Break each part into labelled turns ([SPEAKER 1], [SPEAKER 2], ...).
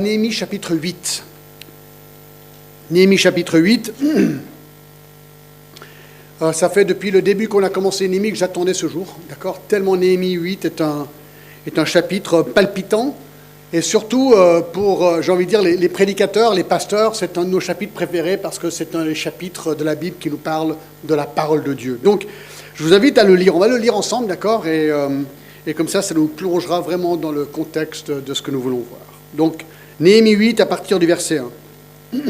[SPEAKER 1] Néhémie chapitre 8. Néhémie chapitre 8. Ça fait depuis le début qu'on a commencé Néhémie que j'attendais ce jour. D'accord ? Tellement Néhémie 8 est un chapitre palpitant. Et surtout pour, j'ai envie de dire, les prédicateurs, les pasteurs, c'est un de nos chapitres préférés parce que c'est un des chapitres de la Bible qui nous parle de la parole de Dieu. Donc, je vous invite à le lire. On va le lire ensemble, d'accord ? Et comme ça nous plongera vraiment dans le contexte de ce que nous voulons voir. Donc, Néhémie 8 à partir du verset 1.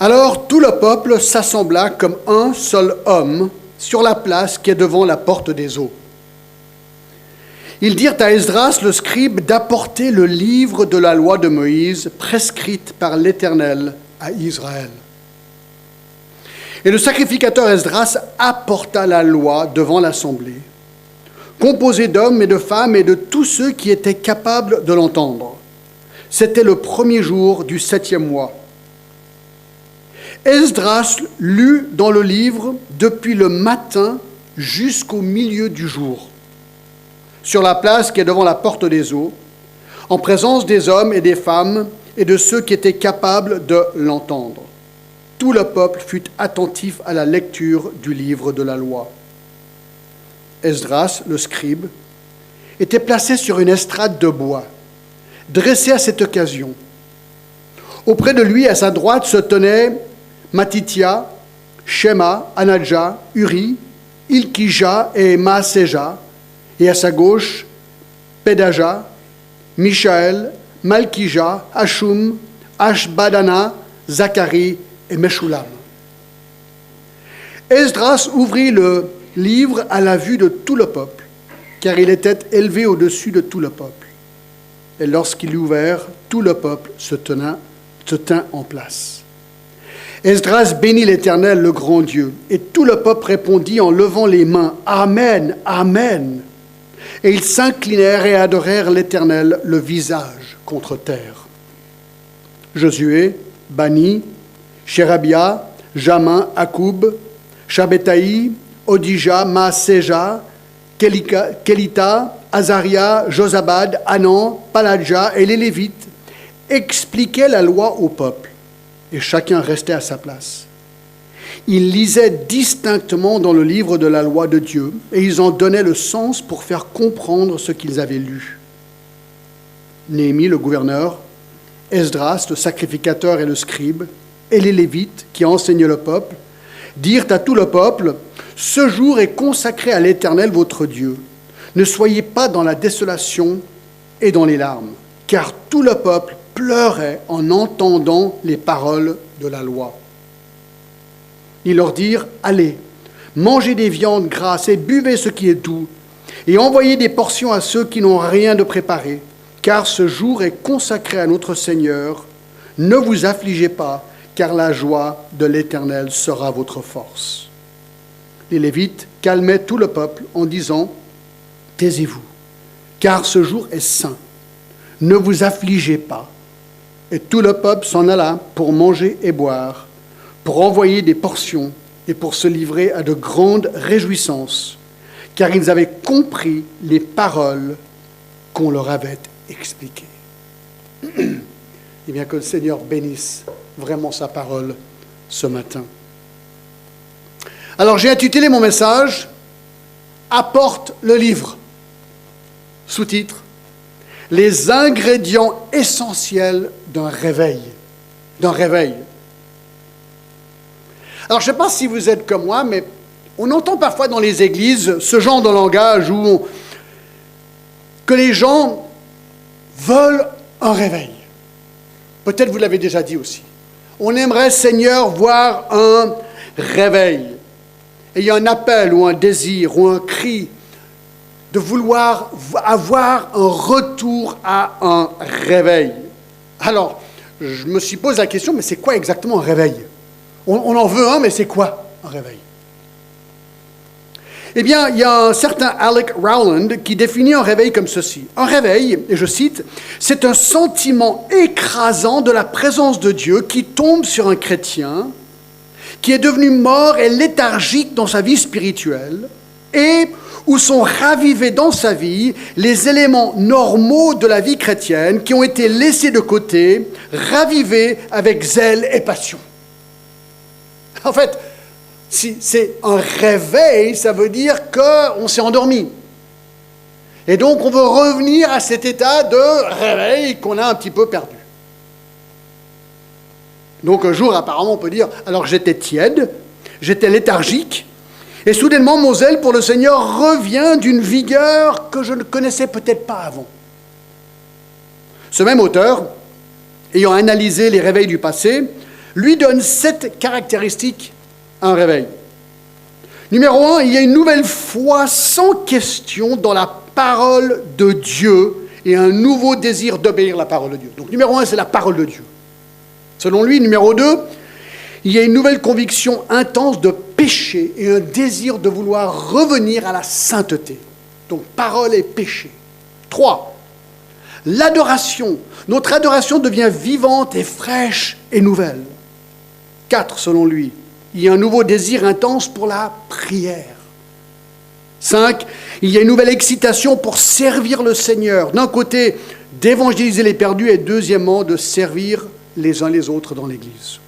[SPEAKER 1] Alors tout le peuple s'assembla comme un seul homme sur la place qui est devant la porte des eaux. Ils dirent à Esdras le scribe d'apporter le livre de la loi de Moïse prescrite par l'Éternel à Israël. Et le sacrificateur Esdras apporta la loi devant l'assemblée, composée d'hommes et de femmes et de tous ceux qui étaient capables de l'entendre. C'était le premier jour du 7e mois. Esdras lut dans le livre depuis le matin jusqu'au milieu du jour, sur la place qui est devant la porte des eaux, en présence des hommes et des femmes et de ceux qui étaient capables de l'entendre. Tout le peuple fut attentif à la lecture du livre de la loi. Esdras, le scribe, était placé sur une estrade de bois, dressée à cette occasion. Auprès de lui, à sa droite, se tenaient Matithia, Shema, Anadja, Uri, Ilkija et Maaseja, et à sa gauche, Pedaja, Mishaël, Malkija, Hashum, Ashbadana, Zacharie et Meshulam. Esdras ouvrit le livre à la vue de tout le peuple, car il était élevé au-dessus de tout le peuple. Et lorsqu'il eut ouvert, tout le peuple se tint en place. Esdras bénit l'Éternel, le grand Dieu, et tout le peuple répondit en levant les mains, « Amen, Amen !» Et ils s'inclinèrent et adorèrent l'Éternel, le visage contre terre. Josué, Bani, Sherabia, Jamin, Akoub, Shabbetaï, Odija, Maaseja, Kelita, Azaria, Josabad, Anan, Paladja et les Lévites expliquaient la loi au peuple, et chacun restait à sa place. Ils lisaient distinctement dans le livre de la loi de Dieu, et ils en donnaient le sens pour faire comprendre ce qu'ils avaient lu. Néhémie, le gouverneur, Esdras, le sacrificateur et le scribe, et les Lévites, qui enseignaient le peuple, dirent à tout le peuple, « Ce jour est consacré à l'Éternel votre Dieu. Ne soyez pas dans la désolation et dans les larmes, car tout le peuple pleurait en entendant les paroles de la loi. » Ils leur dirent, « Allez, mangez des viandes grasses et buvez ce qui est doux, et envoyez des portions à ceux qui n'ont rien de préparé, car ce jour est consacré à notre Seigneur. Ne vous affligez pas, car la joie de l'Éternel sera votre force. » Les Lévites calmaient tout le peuple en disant, « Taisez-vous, car ce jour est saint. Ne vous affligez pas. » Et tout le peuple s'en alla pour manger et boire, pour envoyer des portions et pour se livrer à de grandes réjouissances, car ils avaient compris les paroles qu'on leur avait expliquées. Et bien que le Seigneur bénisse vraiment sa parole ce matin. Alors j'ai intitulé mon message « Apporte le livre ». Sous-titre « Les ingrédients essentiels d'un réveil ». D'un réveil. Alors je ne sais pas si vous êtes comme moi, mais on entend parfois dans les églises ce genre de langage que les gens veulent un réveil. Peut-être vous l'avez déjà dit aussi. On aimerait, Seigneur, voir un réveil. Et il y a un appel ou un désir ou un cri de vouloir avoir un retour à un réveil. Alors, je me suis posé la question, mais c'est quoi exactement un réveil ? On en veut un, mais c'est quoi un réveil ? Eh bien, il y a un certain Alec Rowland qui définit un réveil comme ceci. Un réveil, et je cite, « c'est un sentiment écrasant de la présence de Dieu qui tombe sur un chrétien qui est devenu mort et léthargique dans sa vie spirituelle et où sont ravivés dans sa vie les éléments normaux de la vie chrétienne qui ont été laissés de côté, ravivés avec zèle et passion. En fait, si c'est un réveil, ça veut dire qu'on s'est endormi. Et donc, on veut revenir à cet état de réveil qu'on a un petit peu perdu. Donc, un jour, apparemment, on peut dire, alors j'étais tiède, j'étais léthargique, et soudainement, mon zèle pour le Seigneur revient d'une vigueur que je ne connaissais peut-être pas avant. Ce même auteur, ayant analysé les réveils du passé, lui donne 7 caractéristiques à un réveil. Numéro 1, il y a une nouvelle foi sans question dans la parole de Dieu et un nouveau désir d'obéir la parole de Dieu. Donc numéro 1, c'est la parole de Dieu. Selon lui, numéro 2, il y a une nouvelle conviction intense de péché et un désir de vouloir revenir à la sainteté. Donc parole et péché. 3, l'adoration. Notre adoration devient vivante et fraîche et nouvelle. 4, selon lui, il y a un nouveau désir intense pour la prière. 5, il y a une nouvelle excitation pour servir le Seigneur. D'un côté, d'évangéliser les perdus et deuxièmement, de servir les uns les autres dans l'Église.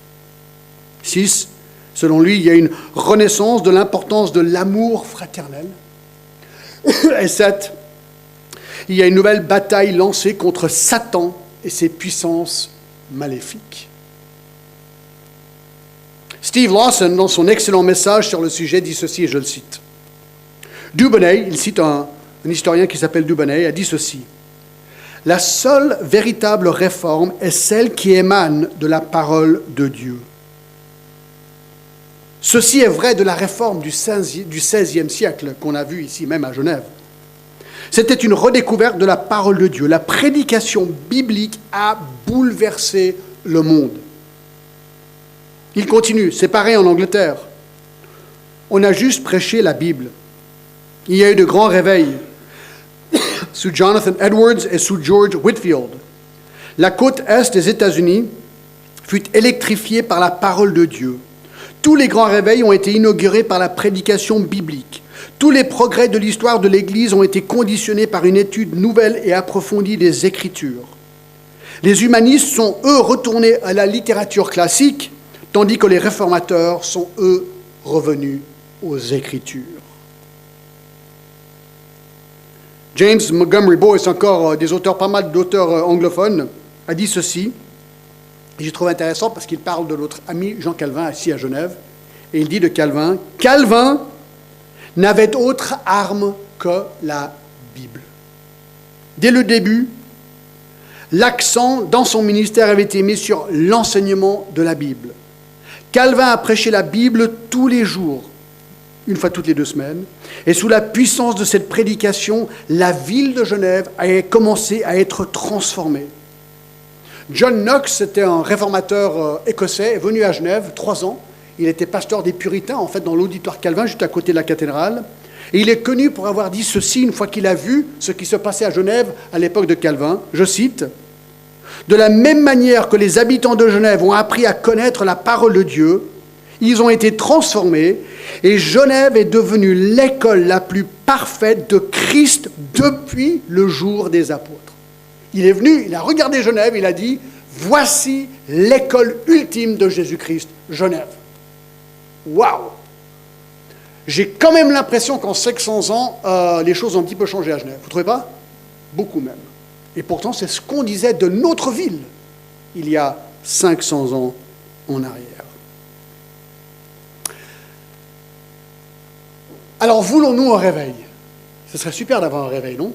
[SPEAKER 1] 6, selon lui, il y a une renaissance de l'importance de l'amour fraternel. Et 7, il y a une nouvelle bataille lancée contre Satan et ses puissances maléfiques. Steve Lawson, dans son excellent message sur le sujet, dit ceci, et je le cite. Dubonnet, il cite un historien qui s'appelle Dubonnet, a dit ceci. « La seule véritable réforme est celle qui émane de la parole de Dieu. Ceci est vrai de la réforme du XVIe siècle qu'on a vu ici même à Genève. C'était une redécouverte de la parole de Dieu. La prédication biblique a bouleversé le monde. Il continue, c'est pareil en Angleterre. On a juste prêché la Bible. Il y a eu de grands réveils sous Jonathan Edwards et sous George Whitefield. La côte est des États-Unis fut électrifiée par la parole de Dieu. Tous les grands réveils ont été inaugurés par la prédication biblique. Tous les progrès de l'histoire de l'Église ont été conditionnés par une étude nouvelle et approfondie des Écritures. Les humanistes sont, eux, retournés à la littérature classique, tandis que les réformateurs sont, eux, revenus aux Écritures. James Montgomery Boyce, encore des auteurs, pas mal d'auteurs anglophones, a dit ceci, et j'ai trouvé intéressant parce qu'il parle de notre ami Jean Calvin, ici à Genève, et il dit de Calvin, « Calvin n'avait autre arme que la Bible. » Dès le début, l'accent dans son ministère avait été mis sur l'enseignement de la Bible. Calvin a prêché la Bible tous les jours, une fois toutes les 2 semaines, et sous la puissance de cette prédication, la ville de Genève a commencé à être transformée. John Knox, c'était un réformateur écossais, est venu à Genève, 3 ans. Il était pasteur des Puritains, en fait, dans l'auditoire Calvin, juste à côté de la cathédrale. Et il est connu pour avoir dit ceci une fois qu'il a vu ce qui se passait à Genève à l'époque de Calvin. Je cite, « De la même manière que les habitants de Genève ont appris à connaître la parole de Dieu, ils ont été transformés et Genève est devenue l'école la plus parfaite de Christ depuis le jour des apôtres. » Il est venu, il a regardé Genève, il a dit « Voici l'école ultime de Jésus-Christ, Genève. » Waouh! J'ai quand même l'impression qu'en 500 ans, les choses ont un petit peu changé à Genève. Vous ne trouvez pas? Beaucoup même. Et pourtant, c'est ce qu'on disait de notre ville il y a 500 ans en arrière. Alors, voulons-nous un réveil? Ce serait super d'avoir un réveil, non?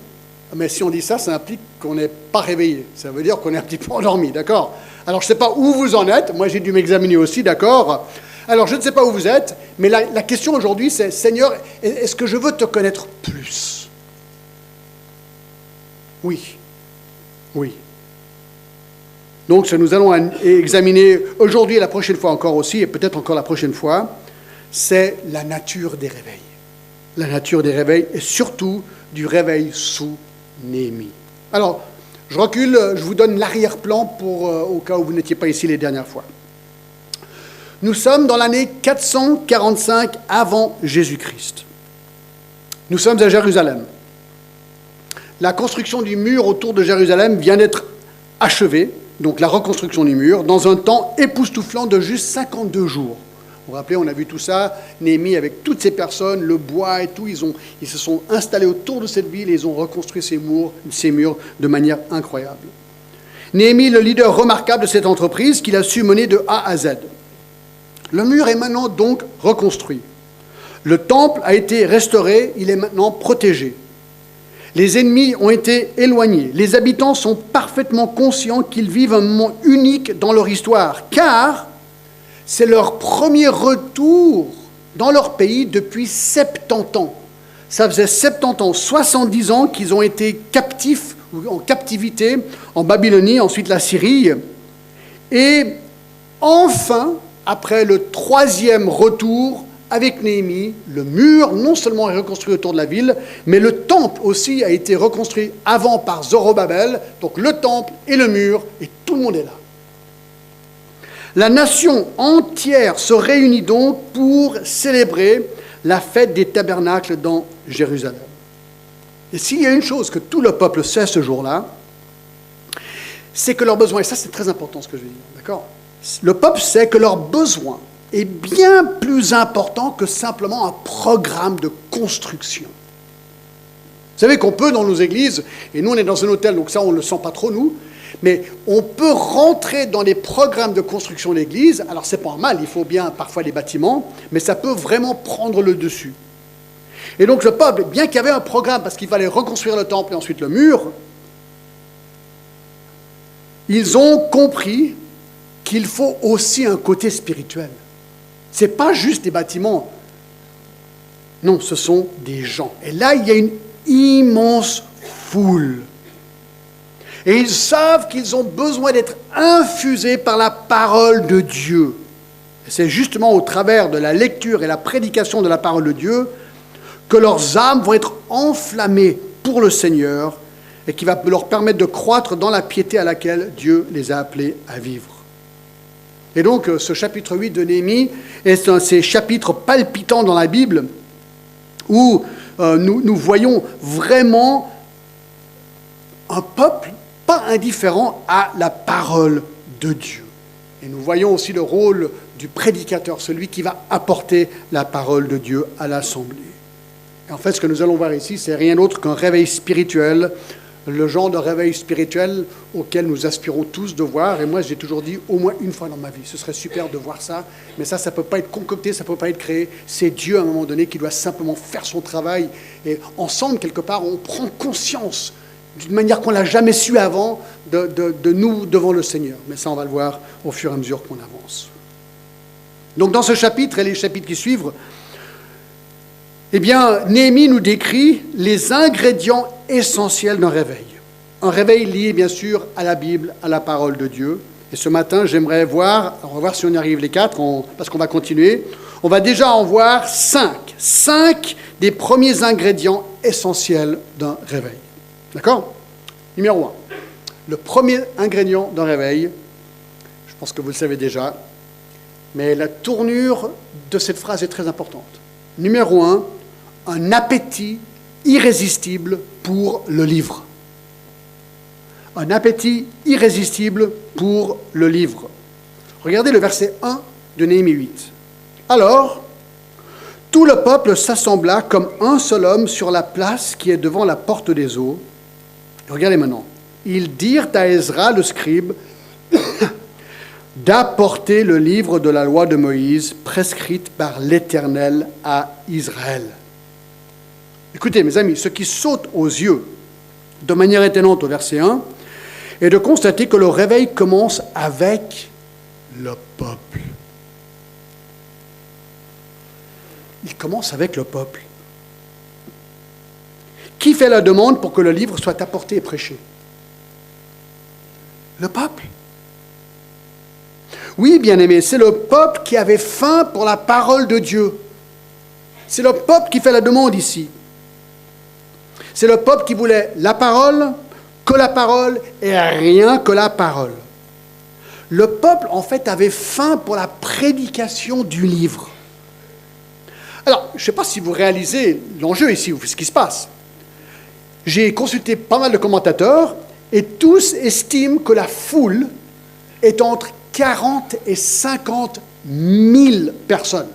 [SPEAKER 1] Mais si on dit ça, ça implique qu'on n'est pas réveillé. Ça veut dire qu'on est un petit peu endormi, d'accord? Alors, je ne sais pas où vous en êtes. Moi, j'ai dû m'examiner aussi, d'accord? Alors, je ne sais pas où vous êtes, mais la question aujourd'hui, c'est, Seigneur, est-ce que je veux te connaître plus? Oui. Oui. Donc, ce que nous allons examiner aujourd'hui et la prochaine fois encore aussi, et peut-être encore la prochaine fois, c'est la nature des réveils. La nature des réveils et surtout du réveil sous Néhémie. Alors, je recule, je vous donne l'arrière-plan au cas où vous n'étiez pas ici les dernières fois. Nous sommes dans l'année 445 avant Jésus-Christ. Nous sommes à Jérusalem. La construction du mur autour de Jérusalem vient d'être achevée, donc la reconstruction du mur, dans un temps époustouflant de juste 52 jours. Vous vous rappelez, on a vu tout ça, Néhémie avec toutes ces personnes, le bois et tout, ils se sont installés autour de cette ville et ils ont reconstruit ces murs de manière incroyable. Néhémie, le leader remarquable de cette entreprise qu'il a su mener de A à Z. Le mur est maintenant donc reconstruit. Le temple a été restauré, il est maintenant protégé. Les ennemis ont été éloignés. Les habitants sont parfaitement conscients qu'ils vivent un moment unique dans leur histoire, car c'est leur premier retour dans leur pays depuis 70 ans. Ça faisait 70 ans, 70 ans qu'ils ont été captifs, ou en captivité, en Babylonie, ensuite la Syrie. Et enfin, après le 3e retour, avec Néhémie, le mur non seulement est reconstruit autour de la ville, mais le temple aussi a été reconstruit avant par Zorobabel. Donc le temple et le mur, et tout le monde est là. La nation entière se réunit donc pour célébrer la fête des tabernacles dans Jérusalem. Et s'il y a une chose que tout le peuple sait ce jour-là, c'est que leurs besoins, et ça c'est très important ce que je vais dire, d'accord ? Le peuple sait que leurs besoins est bien plus important que simplement un programme de construction. Vous savez qu'on peut dans nos églises, et nous on est dans un hôtel, donc ça on ne le sent pas trop nous, mais on peut rentrer dans les programmes de construction d'église. Alors c'est pas mal, il faut bien parfois les bâtiments, mais ça peut vraiment prendre le dessus. Et donc le peuple, bien qu'il y avait un programme, parce qu'il fallait reconstruire le temple et ensuite le mur, ils ont compris qu'il faut aussi un côté spirituel. Ce n'est pas juste des bâtiments. Non, ce sont des gens. Et là, il y a une immense foule. Et ils savent qu'ils ont besoin d'être infusés par la parole de Dieu. Et c'est justement au travers de la lecture et la prédication de la parole de Dieu que leurs âmes vont être enflammées pour le Seigneur et qui va leur permettre de croître dans la piété à laquelle Dieu les a appelés à vivre. Et donc, ce chapitre 8 de Néhémie est un de ces chapitres palpitants dans la Bible où nous voyons vraiment un peuple pas indifférent à la parole de Dieu. Et nous voyons aussi le rôle du prédicateur, celui qui va apporter la parole de Dieu à l'assemblée. Et en fait, ce que nous allons voir ici, c'est rien d'autre qu'un réveil spirituel, le genre de réveil spirituel auquel nous aspirons tous de voir. Et moi, j'ai toujours dit, au moins une fois dans ma vie, ce serait super de voir ça. Mais ça ne peut pas être concocté, ça ne peut pas être créé. C'est Dieu, à un moment donné, qui doit simplement faire son travail. Et ensemble, quelque part, on prend conscience, d'une manière qu'on ne l'a jamais su avant, de nous devant le Seigneur. Mais ça, on va le voir au fur et à mesure qu'on avance. Donc, dans ce chapitre et les chapitres qui suivent, eh bien, Néhémie nous décrit les ingrédients essentiels d'un réveil. Un réveil lié, bien sûr, à la Bible, à la parole de Dieu. Et ce matin, j'aimerais voir, on va voir si on y arrive les 4, parce qu'on va continuer. On va déjà en voir 5. 5 des premiers ingrédients essentiels d'un réveil. D'accord ? Numéro 1. Le premier ingrédient d'un réveil, je pense que vous le savez déjà, mais la tournure de cette phrase est très importante. Numéro 1, un appétit irrésistible pour le livre. Un appétit irrésistible pour le livre. Regardez le verset 1 de Néhémie 8. Alors, tout le peuple s'assembla comme un seul homme sur la place qui est devant la porte des eaux. Regardez maintenant. Ils dirent à Ezra, le scribe, d'apporter le livre de la loi de Moïse, prescrite par l'Éternel à Israël. Écoutez, mes amis, ce qui saute aux yeux de manière étonnante au verset 1 est de constater que le réveil commence avec le peuple. Il commence avec le peuple. Qui fait la demande pour que le livre soit apporté et prêché ? Le peuple. Oui, bien-aimés, c'est le peuple qui avait faim pour la parole de Dieu. C'est le peuple qui fait la demande ici. C'est le peuple qui voulait la parole, que la parole et rien que la parole. Le peuple, en fait, avait faim pour la prédication du livre. Alors, je ne sais pas si vous réalisez l'enjeu ici, ou ce qui se passe. J'ai consulté pas mal de commentateurs, et tous estiment que la foule est entre 40 et 50 000 personnes.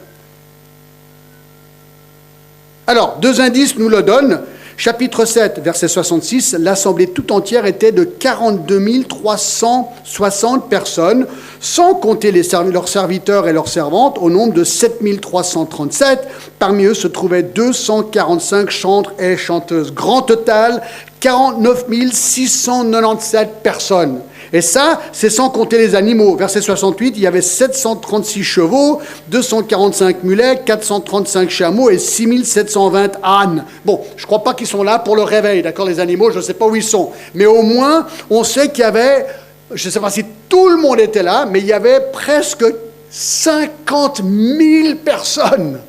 [SPEAKER 1] Alors, deux indices nous le donnent. Chapitre 7, verset 66, l'assemblée tout entière était de 42 360 personnes, sans compter leurs serviteurs et leurs servantes, au nombre de 7 337. Parmi eux se trouvaient 245 chantres et chanteuses. Grand total, 49 697 personnes. Et ça, c'est sans compter les animaux. Verset 68, il y avait 736 chevaux, 245 mulets, 435 chameaux et 6720 ânes. Bon, je ne crois pas qu'ils sont là pour le réveil, d'accord, les animaux, je ne sais pas où ils sont. Mais au moins, on sait qu'il y avait, je ne sais pas si tout le monde était là, mais il y avait presque 50 000 personnes.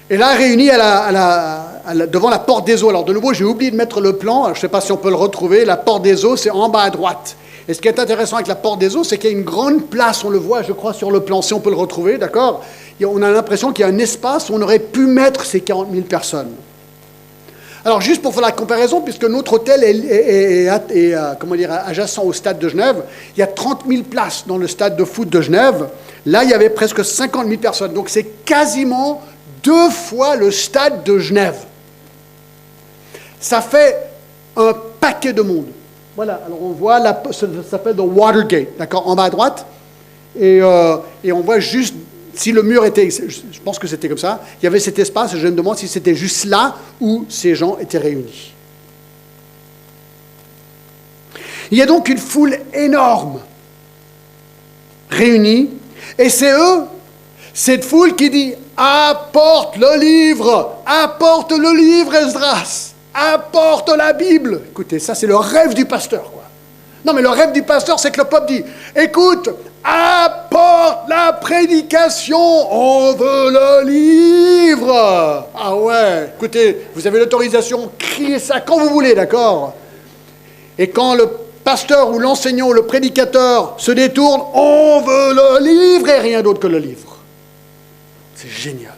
[SPEAKER 1] Et là, réunis devant la porte des eaux. Alors, de nouveau, j'ai oublié de mettre le plan. Alors, je ne sais pas si on peut le retrouver. La porte des eaux, c'est en bas à droite. Et ce qui est intéressant avec la porte des eaux, c'est qu'il y a une grande place. On le voit, je crois, sur le plan, si on peut le retrouver, d'accord ? On a l'impression qu'il y a un espace où on aurait pu mettre ces 40 000 personnes. Alors, juste pour faire la comparaison, puisque notre hôtel est adjacent au stade de Genève, il y a 30 000 places dans le stade de foot de Genève. Là, il y avait presque 50 000 personnes. Donc, c'est quasiment 2 fois le stade de Genève. Ça fait un paquet de monde. Voilà, alors on voit, ça s'appelle The Watergate, d'accord, en bas à droite. Et on voit juste, si le mur était, je pense que c'était comme ça, il y avait cet espace, je me demande si c'était juste là où ces gens étaient réunis. Il y a donc une foule énorme réunie, et c'est eux, cette foule qui dit « Apporte le livre, Esdras, apporte la Bible ». Écoutez, ça c'est le rêve du pasteur, quoi. Non, mais le rêve du pasteur, c'est que le peuple dit « Écoute, apporte la prédication, on veut le livre ». Ah ouais, écoutez, vous avez l'autorisation, criez ça quand vous voulez, d'accord ? Et quand le pasteur ou l'enseignant ou le prédicateur se détourne, on veut le livre et rien d'autre que le livre. C'est génial.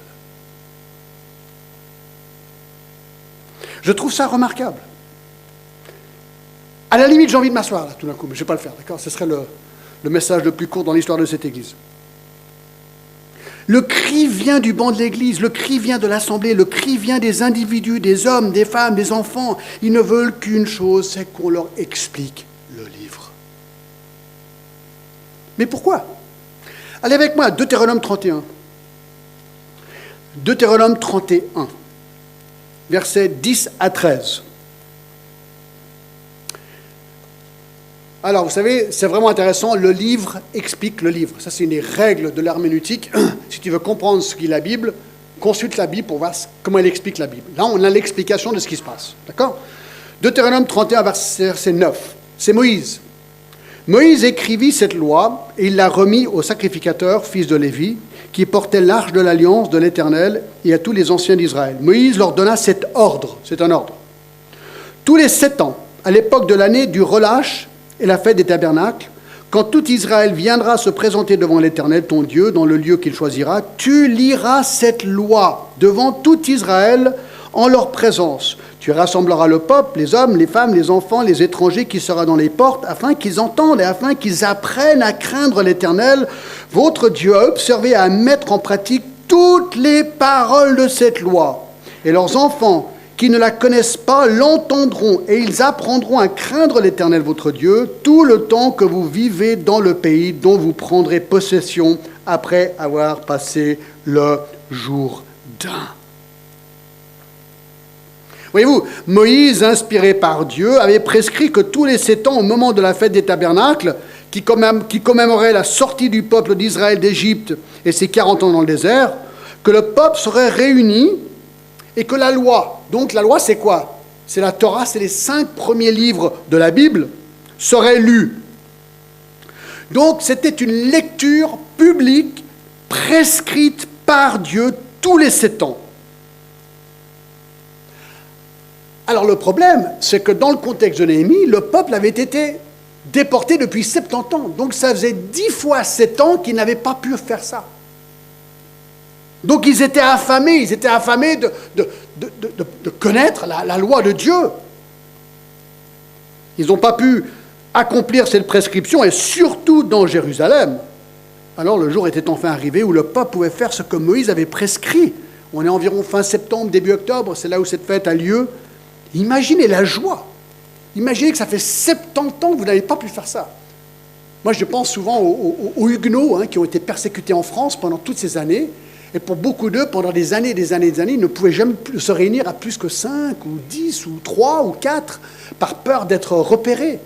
[SPEAKER 1] Je trouve ça remarquable. À la limite, j'ai envie de m'asseoir, là, tout d'un coup, mais je ne vais pas le faire, d'accord ? Ce serait le message le plus court dans l'histoire de cette Église. Le cri vient du banc de l'Église, le cri vient de l'Assemblée, le cri vient des individus, des hommes, des femmes, des enfants. Ils ne veulent qu'une chose, c'est qu'on leur explique le livre. Mais pourquoi ? Allez avec moi à Deutéronome 31. Deutéronome 31, versets 10 à 13. Alors, vous savez, c'est vraiment intéressant, le livre explique le livre. Ça, c'est une des règles de l'herméneutique. Si tu veux comprendre ce qu'est la Bible, consulte la Bible pour voir comment elle explique la Bible. Là, on a l'explication de ce qui se passe. D'accord ? Deutéronome 31, verset 9. C'est Moïse. Moïse écrivit cette loi et il l'a remis au sacrificateur, fils de Lévi, qui portait l'arche de l'alliance de l'Éternel et à tous les anciens d'Israël. Moïse leur donna cet ordre, c'est un ordre. Tous les 7 ans, à l'époque de l'année du relâche et la fête des tabernacles, quand tout Israël viendra se présenter devant l'Éternel, ton Dieu, dans le lieu qu'il choisira, tu liras cette loi devant tout Israël en leur présence. Tu rassembleras le peuple, les hommes, les femmes, les enfants, les étrangers qui seront dans les portes, afin qu'ils entendent et afin qu'ils apprennent à craindre l'Éternel, votre Dieu, à observer et à mettre en pratique toutes les paroles de cette loi. Et leurs enfants qui ne la connaissent pas l'entendront et ils apprendront à craindre l'Éternel, votre Dieu, tout le temps que vous vivez dans le pays dont vous prendrez possession après avoir passé le Jourdain. Voyez-vous, Moïse, inspiré par Dieu, avait prescrit que tous les 7 ans, au moment de la fête des tabernacles, qui commémorait la sortie du peuple d'Israël d'Égypte et ses 40 ans dans le désert, que le peuple serait réuni et que la loi, donc la loi c'est quoi ? C'est la Torah, c'est les 5 premiers livres de la Bible, serait lue. Donc c'était une lecture publique prescrite par Dieu tous les 7 ans. Alors le problème, c'est que dans le contexte de Néhémie, le peuple avait été déportés depuis 70 ans. Donc ça faisait 10 fois 7 ans qu'ils n'avaient pas pu faire ça. Donc ils étaient affamés de connaître la loi de Dieu. Ils n'ont pas pu accomplir cette prescription, et surtout dans Jérusalem. Alors le jour était enfin arrivé où le peuple pouvait faire ce que Moïse avait prescrit. On est environ fin septembre, début octobre, c'est là où cette fête a lieu. Imaginez la joie. Imaginez que ça fait 70 ans que vous n'avez pas pu faire ça. Moi, je pense souvent aux Huguenots qui ont été persécutés en France pendant toutes ces années. Et pour beaucoup d'eux, pendant des années, ils ne pouvaient jamais se réunir à plus que 5 ou 10 ou 3 ou 4 par peur d'être repérés.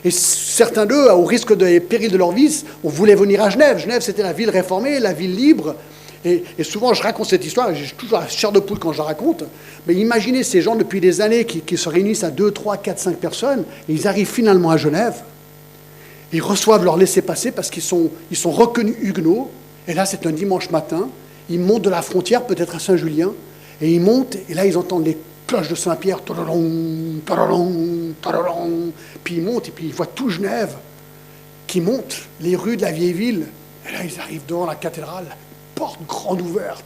[SPEAKER 1] Et certains d'eux, au risque des périls de leur vie, on voulait venir à Genève. Genève, c'était la ville réformée, la ville libre. Et souvent, je raconte cette histoire, et j'ai toujours la chair de poule quand je la raconte. Mais imaginez ces gens depuis des années qui se réunissent à 2, 3, 4, 5 personnes, et ils arrivent finalement à Genève. Ils reçoivent leur laissez-passer parce qu'ils sont reconnus huguenots. Et là, c'est un dimanche matin. Ils montent de la frontière, peut-être à Saint-Julien, et ils montent, et là, ils entendent les cloches de Saint-Pierre, tadalong, tadalong, tadalong. Puis ils montent, et puis ils voient tout Genève qui monte les rues de la vieille ville. Et là, ils arrivent devant la cathédrale, porte grande ouverte.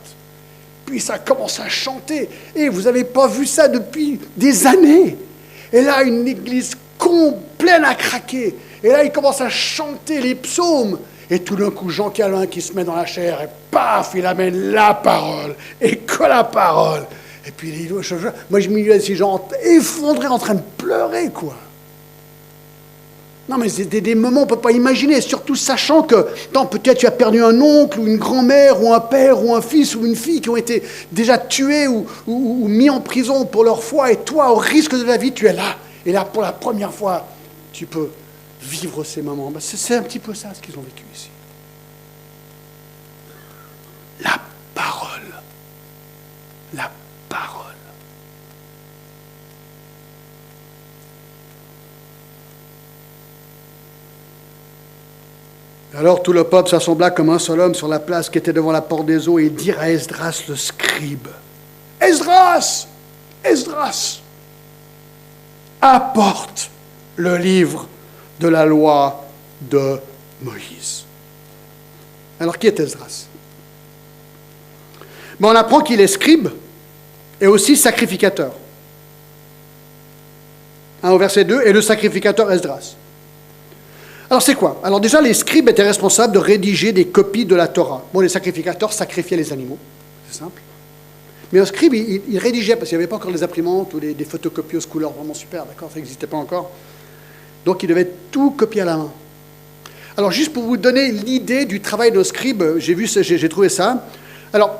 [SPEAKER 1] Puis ça commence à chanter. Et vous n'avez pas vu ça depuis des années. Et là, une église pleine à craquer. Et là, ils commencent à chanter les psaumes. Et tout d'un coup, Jean Calvin qui se met dans la chair, et paf, il amène la parole. Et que la parole. Et puis, moi, je me dis, ces gens effondrés, en train de pleurer, quoi. Non, mais c'est des moments on ne peut pas imaginer, surtout sachant que, peut-être tu as perdu un oncle, ou une grand-mère, ou un père, ou un fils, ou une fille qui ont été déjà tués ou mis en prison pour leur foi, et toi, au risque de la vie, tu es là. Et là, pour la première fois, tu peux vivre ces moments. C'est un petit peu ça, ce qu'ils ont vécu ici. La parole. La parole. Alors tout le peuple s'assembla comme un seul homme sur la place qui était devant la porte des eaux et dirent à Esdras le scribe, « Esdras, Esdras, apporte le livre de la loi de Moïse. » Alors qui est Esdras? On apprend qu'il est scribe et aussi sacrificateur. Au verset 2, « Et le sacrificateur Esdras. » Alors c'est quoi? Alors déjà, les scribes étaient responsables de rédiger des copies de la Torah. Bon, les sacrificateurs sacrifiaient les animaux, c'est simple. Mais un scribe, il rédigeait, parce qu'il n'y avait pas encore les imprimantes ou des photocopieuses couleurs vraiment super, d'accord, ça n'existait pas encore. Donc il devait tout copier à la main. Alors juste pour vous donner l'idée du travail d'un scribe, j'ai trouvé ça. Alors,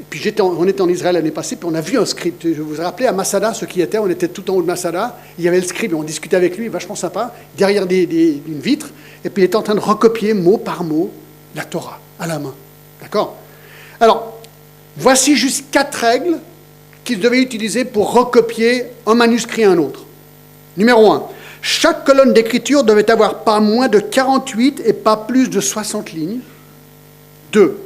[SPEAKER 1] puis on était en Israël l'année passée, puis on a vu un scribe. Je vous rappelez à Masada, ceux qui étaient, on était tout en haut de Masada, il y avait le scribe, et on discutait avec lui, vachement sympa, derrière une vitre, et puis il était en train de recopier mot par mot la Torah, à la main. D'accord? Alors, voici juste 4 règles qu'ils devaient utiliser pour recopier un manuscrit à un autre. Numéro 1, chaque colonne d'écriture devait avoir pas moins de 48 et pas plus de 60 lignes. 2,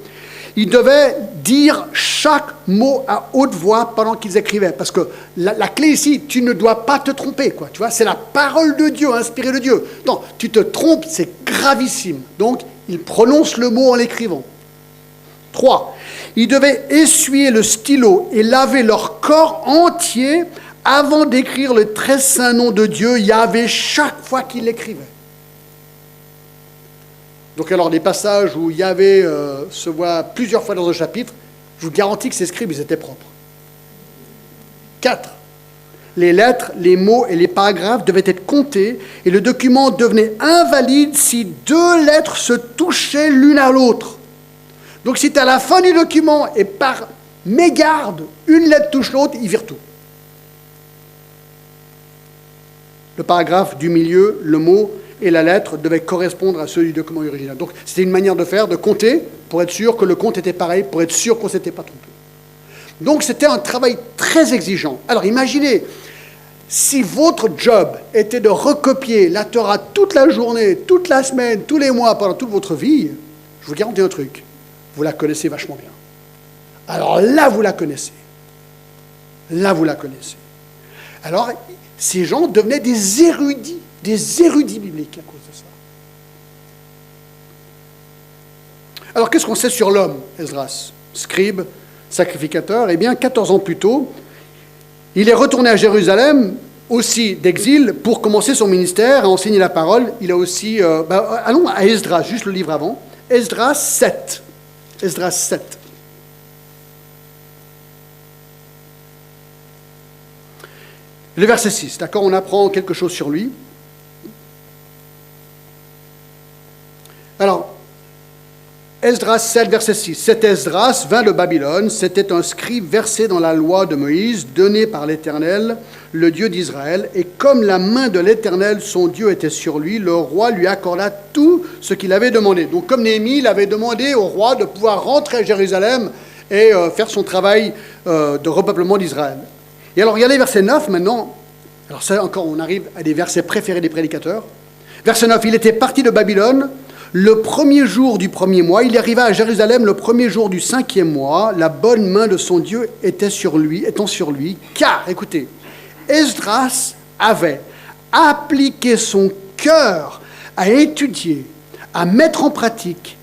[SPEAKER 1] ils devaient dire chaque mot à haute voix pendant qu'ils écrivaient. Parce que la clé ici, tu ne dois pas te tromper, quoi. Tu vois, c'est la parole de Dieu, inspirée de Dieu. Non, tu te trompes, c'est gravissime. Donc, ils prononcent le mot en l'écrivant. 3, ils devaient essuyer le stylo et laver leur corps entier avant d'écrire le très saint nom de Dieu, Yahvé, chaque fois qu'ils l'écrivaient. Donc alors, des passages où Yahvé se voit plusieurs fois dans un chapitre, je vous garantis que ces scribes, ils étaient propres. 4. Les lettres, les mots et les paragraphes devaient être comptés et le document devenait invalide si 2 lettres se touchaient l'une à l'autre. Donc si tu es à la fin du document et par mégarde, une lettre touche l'autre, il vire tout. Le paragraphe du milieu, le mot et la lettre devaient correspondre à ceux du document original. Donc, c'était une manière de faire, de compter, pour être sûr que le compte était pareil, pour être sûr qu'on ne s'était pas trompé. Donc, c'était un travail très exigeant. Alors, imaginez, si votre job était de recopier la Torah toute la journée, toute la semaine, tous les mois, pendant toute votre vie, je vous garantis un truc, vous la connaissez vachement bien. Alors là, vous la connaissez. Là, vous la connaissez. Alors, ces gens devenaient des érudits des érudits bibliques à cause de ça. Alors, qu'est-ce qu'on sait sur l'homme, Esdras, scribe, sacrificateur? Eh bien, 14 ans plus tôt, il est retourné à Jérusalem, aussi d'exil, pour commencer son ministère, à enseigner la parole. Il a aussi... allons à Esdras, juste le livre avant. Esdras 7. Esdras 7. Le verset 6, d'accord? On apprend quelque chose sur lui. Alors, Esdras 7, verset 6. Cet Esdras vint de Babylone, c'était un scribe versé dans la loi de Moïse, donnée par l'Éternel, le Dieu d'Israël. Et comme la main de l'Éternel, son Dieu, était sur lui, le roi lui accorda tout ce qu'il avait demandé. Donc, comme Néhémie, il avait demandé au roi de pouvoir rentrer à Jérusalem et faire son travail de repeuplement d'Israël. Et alors, regardez verset 9 maintenant. Alors, ça encore, on arrive à des versets préférés des prédicateurs. Verset 9, il était parti de Babylone. Le premier jour du premier mois, il arriva à Jérusalem le premier jour du 5e mois. La bonne main de son Dieu étant sur lui, car, écoutez, Esdras avait appliqué son cœur à étudier, à mettre en pratique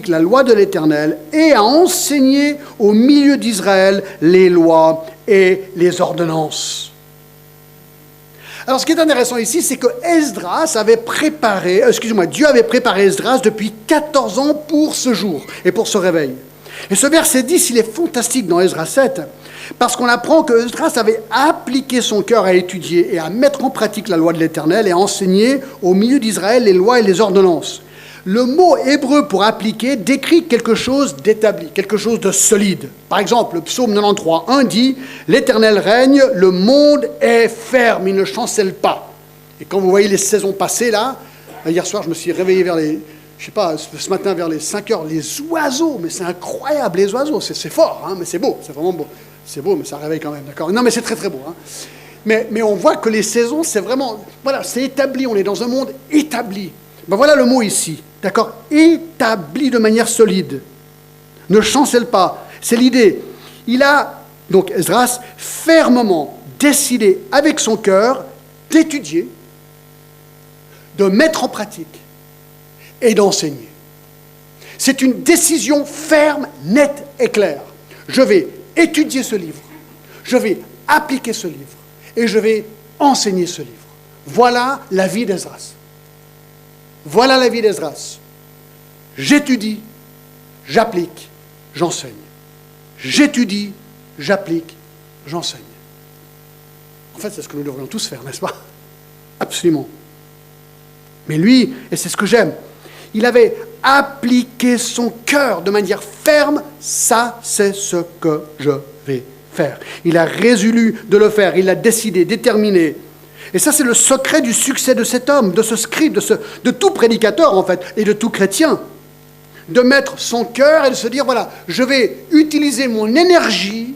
[SPEAKER 1] la loi de l'Éternel et à enseigner au milieu d'Israël les lois et les ordonnances. Alors, ce qui est intéressant ici, c'est que Dieu avait préparé Esdras depuis 14 ans pour ce jour et pour ce réveil. Et ce verset 10, il est fantastique dans Esdras 7, parce qu'on apprend que Esdras avait appliqué son cœur à étudier et à mettre en pratique la loi de l'Éternel et à enseigner au milieu d'Israël les lois et les ordonnances. Le mot hébreu pour appliquer décrit quelque chose d'établi, quelque chose de solide. Par exemple, le psaume 93, 1 dit « L'Éternel règne, le monde est ferme, il ne chancelle pas. » Et quand vous voyez les saisons passées là, hier soir je me suis réveillé ce matin vers les 5 heures, les oiseaux, mais c'est incroyable les oiseaux, c'est fort, hein, mais c'est beau, c'est vraiment beau. C'est beau, mais ça réveille quand même, d'accord? Non, mais c'est très très beau. Hein. Mais on voit que les saisons, c'est vraiment, voilà, c'est établi, on est dans un monde établi. Ben voilà le mot ici, d'accord? Établi de manière solide. Ne chancelle pas. C'est l'idée. Il a, donc Esdras, fermement décidé avec son cœur d'étudier, de mettre en pratique et d'enseigner. C'est une décision ferme, nette et claire. Je vais étudier ce livre, je vais appliquer ce livre et je vais enseigner ce livre. Voilà la vie d'Esdras. Voilà la vie d'Esdras. J'étudie, j'applique, j'enseigne. J'étudie, j'applique, j'enseigne. En fait, c'est ce que nous devrions tous faire, n'est-ce pas? Absolument. Mais lui, et c'est ce que j'aime, il avait appliqué son cœur de manière ferme. Ça, c'est ce que je vais faire. Il a résolu de le faire, il a décidé, déterminé. Et ça, c'est le secret du succès de cet homme, de ce scribe, de tout prédicateur, en fait, et de tout chrétien. De mettre son cœur et de se dire, voilà, je vais utiliser mon énergie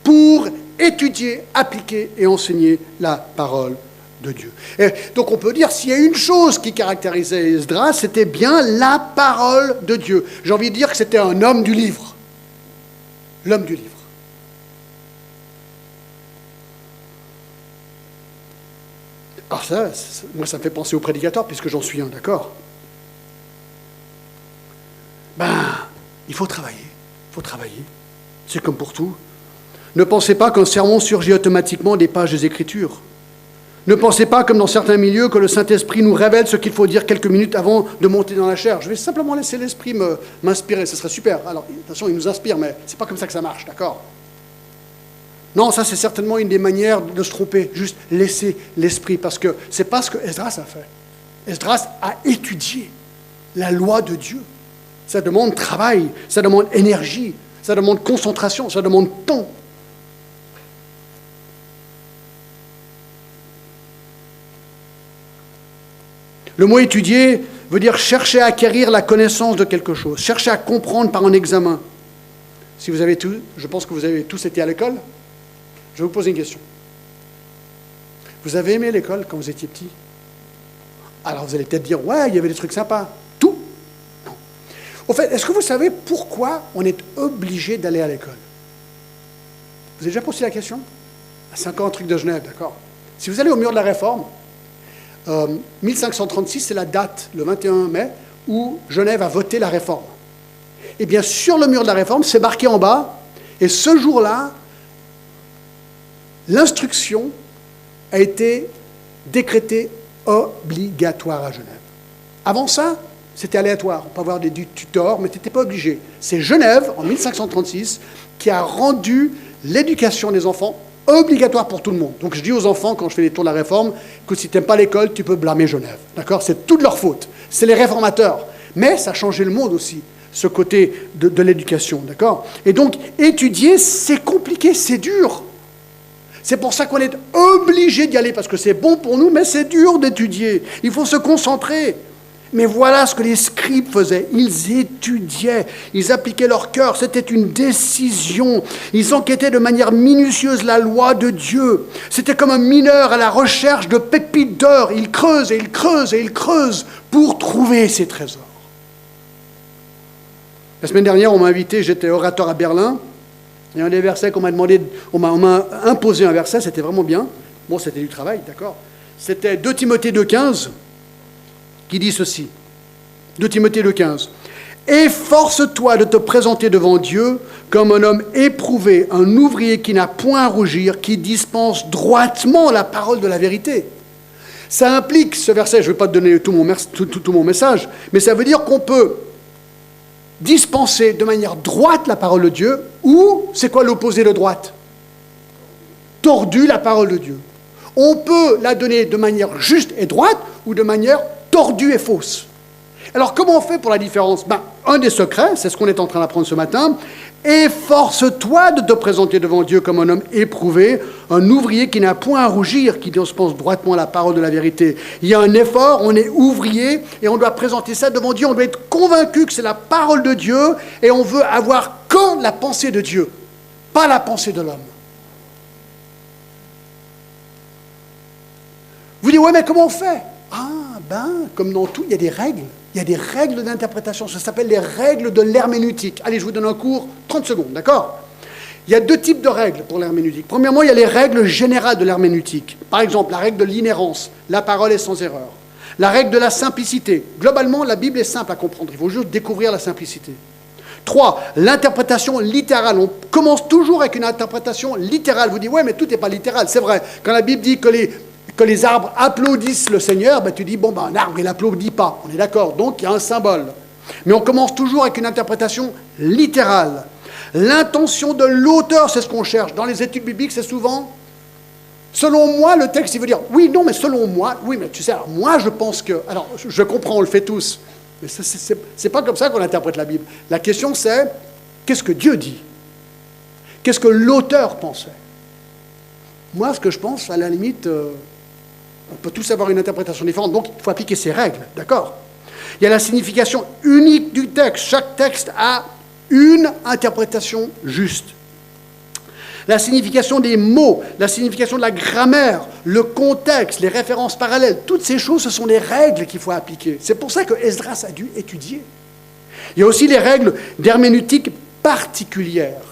[SPEAKER 1] pour étudier, appliquer et enseigner la parole de Dieu. Et donc on peut dire, s'il y a une chose qui caractérisait Esdras, c'était bien la parole de Dieu. J'ai envie de dire que c'était un homme du livre. L'homme du livre. Alors ça, moi ça me fait penser au prédicateur, puisque j'en suis un, d'accord? Il faut travailler. Il faut travailler. C'est comme pour tout. Ne pensez pas qu'un sermon surgit automatiquement des pages des Écritures. Ne pensez pas, comme dans certains milieux, que le Saint-Esprit nous révèle ce qu'il faut dire quelques minutes avant de monter dans la chair. Je vais simplement laisser l'Esprit m'inspirer, ce serait super. Alors, attention, il nous inspire, mais c'est pas comme ça que ça marche, d'accord? Non, ça c'est certainement une des manières de se tromper, juste laisser l'Esprit, parce que c'est pas ce que Esdras a fait. Esdras a étudié la loi de Dieu. Ça demande travail, ça demande énergie, ça demande concentration, ça demande temps. Le mot étudier veut dire chercher à acquérir la connaissance de quelque chose, chercher à comprendre par un examen. Si vous avez tous, je pense que vous avez tous été à l'école, je vais vous poser une question. Vous avez aimé l'école quand vous étiez petit? Alors vous allez peut-être dire, ouais, il y avait des trucs sympas. Tout? Non. Au fait, est-ce que vous savez pourquoi on est obligé d'aller à l'école? Vous avez déjà posé la question? C'est encore un truc de Genève, d'accord? Si vous allez au mur de la Réforme, 1536, c'est la date, le 21 mai, où Genève a voté la réforme. Et bien, sur le mur de la réforme, c'est marqué en bas, et ce jour-là, l'instruction a été décrétée obligatoire à Genève. Avant ça, c'était aléatoire. On peut avoir des tutors, mais tu n'étais pas obligé. C'est Genève, en 1536, qui a rendu l'éducation des enfants obligatoire pour tout le monde. Donc je dis aux enfants, quand je fais les tours de la réforme, que si tu n'aimes pas l'école, tu peux blâmer Genève. D'accord ? C'est toute leur faute. C'est les réformateurs. Mais ça a changé le monde aussi, ce côté de l'éducation. D'accord ? Et donc, étudier, c'est compliqué, c'est dur. C'est pour ça qu'on est obligé d'y aller, parce que c'est bon pour nous, mais c'est dur d'étudier. Il faut se concentrer. Mais voilà ce que les scribes faisaient. Ils étudiaient, ils appliquaient leur cœur, c'était une décision. Ils enquêtaient de manière minutieuse la loi de Dieu. C'était comme un mineur à la recherche de pépites d'or. Il creuse et il creuse et il creuse pour trouver ses trésors. La semaine dernière, on m'a invité, j'étais orateur à Berlin. Il y a un des versets qu'on m'a demandé, on m'a imposé un verset, c'était vraiment bien. Bon, c'était du travail, d'accord. C'était 2 Timothée 2,15. Qui dit ceci, 2 Timothée 2,15. « Efforce-toi de te présenter devant Dieu comme un homme éprouvé, un ouvrier qui n'a point à rougir, qui dispense droitement la parole de la vérité. » Ça implique, ce verset, je ne vais pas te donner tout mon message, mais ça veut dire qu'on peut dispenser de manière droite la parole de Dieu, ou, c'est quoi l'opposé de droite ? Tordu la parole de Dieu. On peut la donner de manière juste et droite, ou de manière tordue et fausse. Alors, comment on fait pour la différence ? Un des secrets, c'est ce qu'on est en train d'apprendre ce matin. Efforce-toi de te présenter devant Dieu comme un homme éprouvé, un ouvrier qui n'a point à rougir, qui pense droitement à la parole de la vérité. Il y a un effort, on est ouvrier, et on doit présenter ça devant Dieu. On doit être convaincu que c'est la parole de Dieu, et on veut avoir que la pensée de Dieu, pas la pensée de l'homme. Vous dites, ouais, mais comment on fait ? Comme dans tout, il y a des règles. Il y a des règles d'interprétation. Ça s'appelle les règles de l'herméneutique. Allez, je vous donne un cours, 30 secondes, d'accord ? Il y a 2 types de règles pour l'herméneutique. Premièrement, il y a les règles générales de l'herméneutique. Par exemple, la règle de l'inhérence. La parole est sans erreur. La règle de la simplicité. Globalement, la Bible est simple à comprendre. Il faut juste découvrir la simplicité. 3. L'interprétation littérale. On commence toujours avec une interprétation littérale. Vous dites, ouais, mais tout n'est pas littéral. C'est vrai. Quand la Bible dit que les arbres applaudissent le Seigneur, tu dis, un arbre, il n'applaudit pas. On est d'accord, donc il y a un symbole. Mais on commence toujours avec une interprétation littérale. L'intention de l'auteur, c'est ce qu'on cherche. Dans les études bibliques, c'est souvent, selon moi, le texte, il veut dire, oui, non, mais selon moi, oui, mais tu sais, alors moi, je pense que, alors, je comprends, on le fait tous, mais c'est pas comme ça qu'on interprète la Bible. La question, c'est, qu'est-ce que Dieu dit ? Qu'est-ce que l'auteur pensait ? Moi, ce que je pense, à la limite... on peut tous avoir une interprétation différente, donc il faut appliquer ces règles, d'accord ? Il y a la signification unique du texte. Chaque texte a une interprétation juste. La signification des mots, la signification de la grammaire, le contexte, les références parallèles, toutes ces choses, ce sont les règles qu'il faut appliquer. C'est pour ça que Esdras a dû étudier. Il y a aussi les règles d'herméneutique particulières.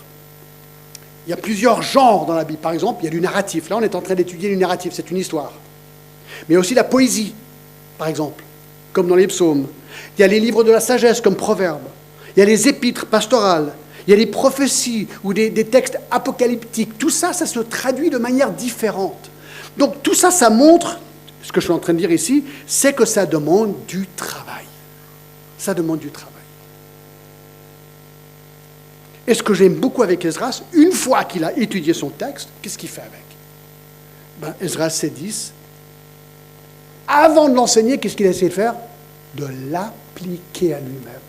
[SPEAKER 1] Il y a plusieurs genres dans la Bible. Par exemple, il y a du narratif. Là, on est en train d'étudier du narratif, c'est une histoire. Mais aussi la poésie, par exemple, comme dans les psaumes. Il y a les livres de la sagesse, comme Proverbes. Il y a les épîtres pastorales. Il y a les prophéties ou des textes apocalyptiques. Tout ça, ça se traduit de manière différente. Donc tout ça, ça montre, ce que je suis en train de dire ici, c'est que ça demande du travail. Ça demande du travail. Et ce que j'aime beaucoup avec Esdras, une fois qu'il a étudié son texte, qu'est-ce qu'il fait avec ? Esdras s'est dit, avant de l'enseigner, qu'est-ce qu'il a essayé de faire ? De l'appliquer à lui-même.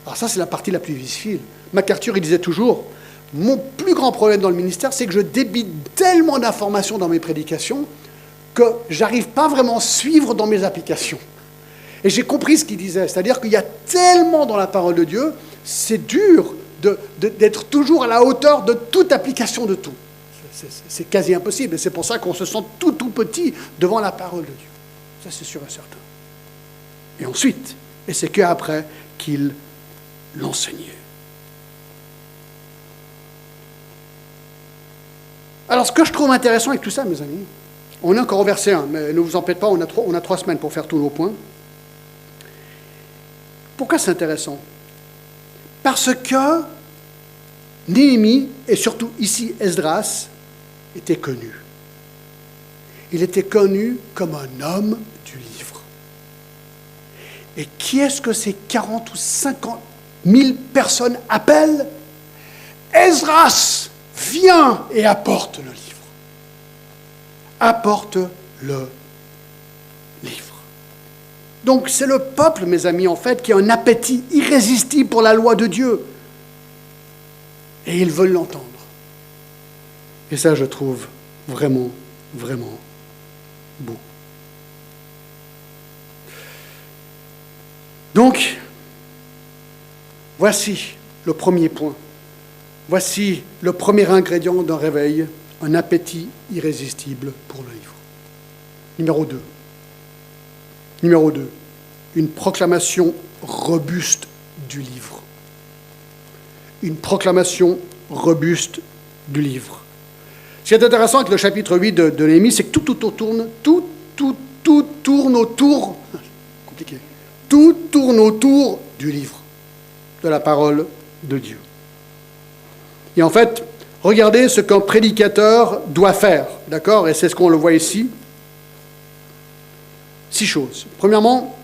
[SPEAKER 1] Alors ça, c'est la partie la plus difficile. MacArthur, il disait toujours, mon plus grand problème dans le ministère, c'est que je débite tellement d'informations dans mes prédications que j'arrive pas vraiment à suivre dans mes applications. Et j'ai compris ce qu'il disait, c'est-à-dire qu'il y a tellement dans la parole de Dieu, c'est dur d'être toujours à la hauteur de toute application de tout. C'est quasi impossible, et c'est pour ça qu'on se sent tout petit devant la parole de Dieu. Ça, c'est sûr et certain. Et ensuite, et c'est qu'après qu'il l'enseignait. Alors, ce que je trouve intéressant avec tout ça, mes amis, On est encore au verset 1, mais ne vous en faites pas, on a 3 semaines pour faire tous nos points. Pourquoi c'est intéressant? Parce que Néhémie, et surtout ici Esdras, était connu. Il était connu comme un homme du livre. Et qui est-ce que ces 40 ou 50 000 personnes appellent? Esdras, viens et apporte le livre. Apporte le livre. Donc c'est le peuple, mes amis, en fait, qui a un appétit irrésistible pour la loi de Dieu. Et ils veulent l'entendre. Et ça, je trouve vraiment, vraiment beau. Donc, voici le premier point. Voici le premier ingrédient d'un réveil, un appétit irrésistible pour le livre. Numéro 2, une proclamation robuste du livre. Une proclamation robuste du livre. Ce qui est intéressant avec le chapitre 8 de Néhémie, c'est que tout tourne autour, compliqué, tout tourne autour du livre, de la parole de Dieu. Et en fait, regardez ce qu'un prédicateur doit faire, d'accord? Et c'est ce qu'on le voit ici. 6 choses. Premièrement,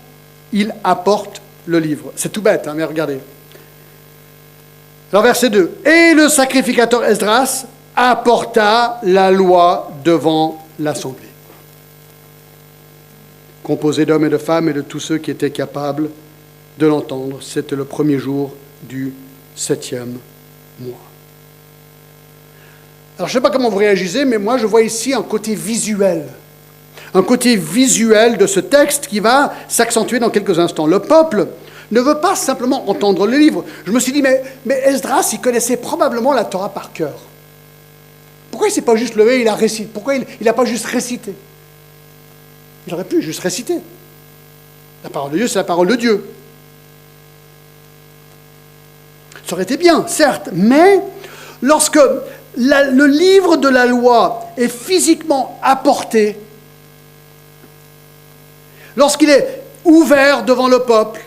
[SPEAKER 1] il apporte le livre. C'est tout bête, hein, mais regardez. Alors, verset 2. « Et le sacrificateur Esdras apporta la loi devant l'assemblée, composée d'hommes et de femmes et de tous ceux qui étaient capables de l'entendre. » C'était le premier jour du 7e mois. Alors, je ne sais pas comment vous réagissez, mais moi, je vois ici un côté visuel. Un côté visuel de ce texte qui va s'accentuer dans quelques instants. Le peuple ne veut pas simplement entendre le livre. Je me suis dit, mais Esdras, il connaissait probablement la Torah par cœur. Pourquoi il ne s'est pas juste levé et il a récité? Pourquoi il n'a pas juste récité? Il aurait pu juste réciter. La parole de Dieu, c'est la parole de Dieu. Ça aurait été bien, certes, mais lorsque le livre de la loi est physiquement apporté, lorsqu'il est ouvert devant le peuple,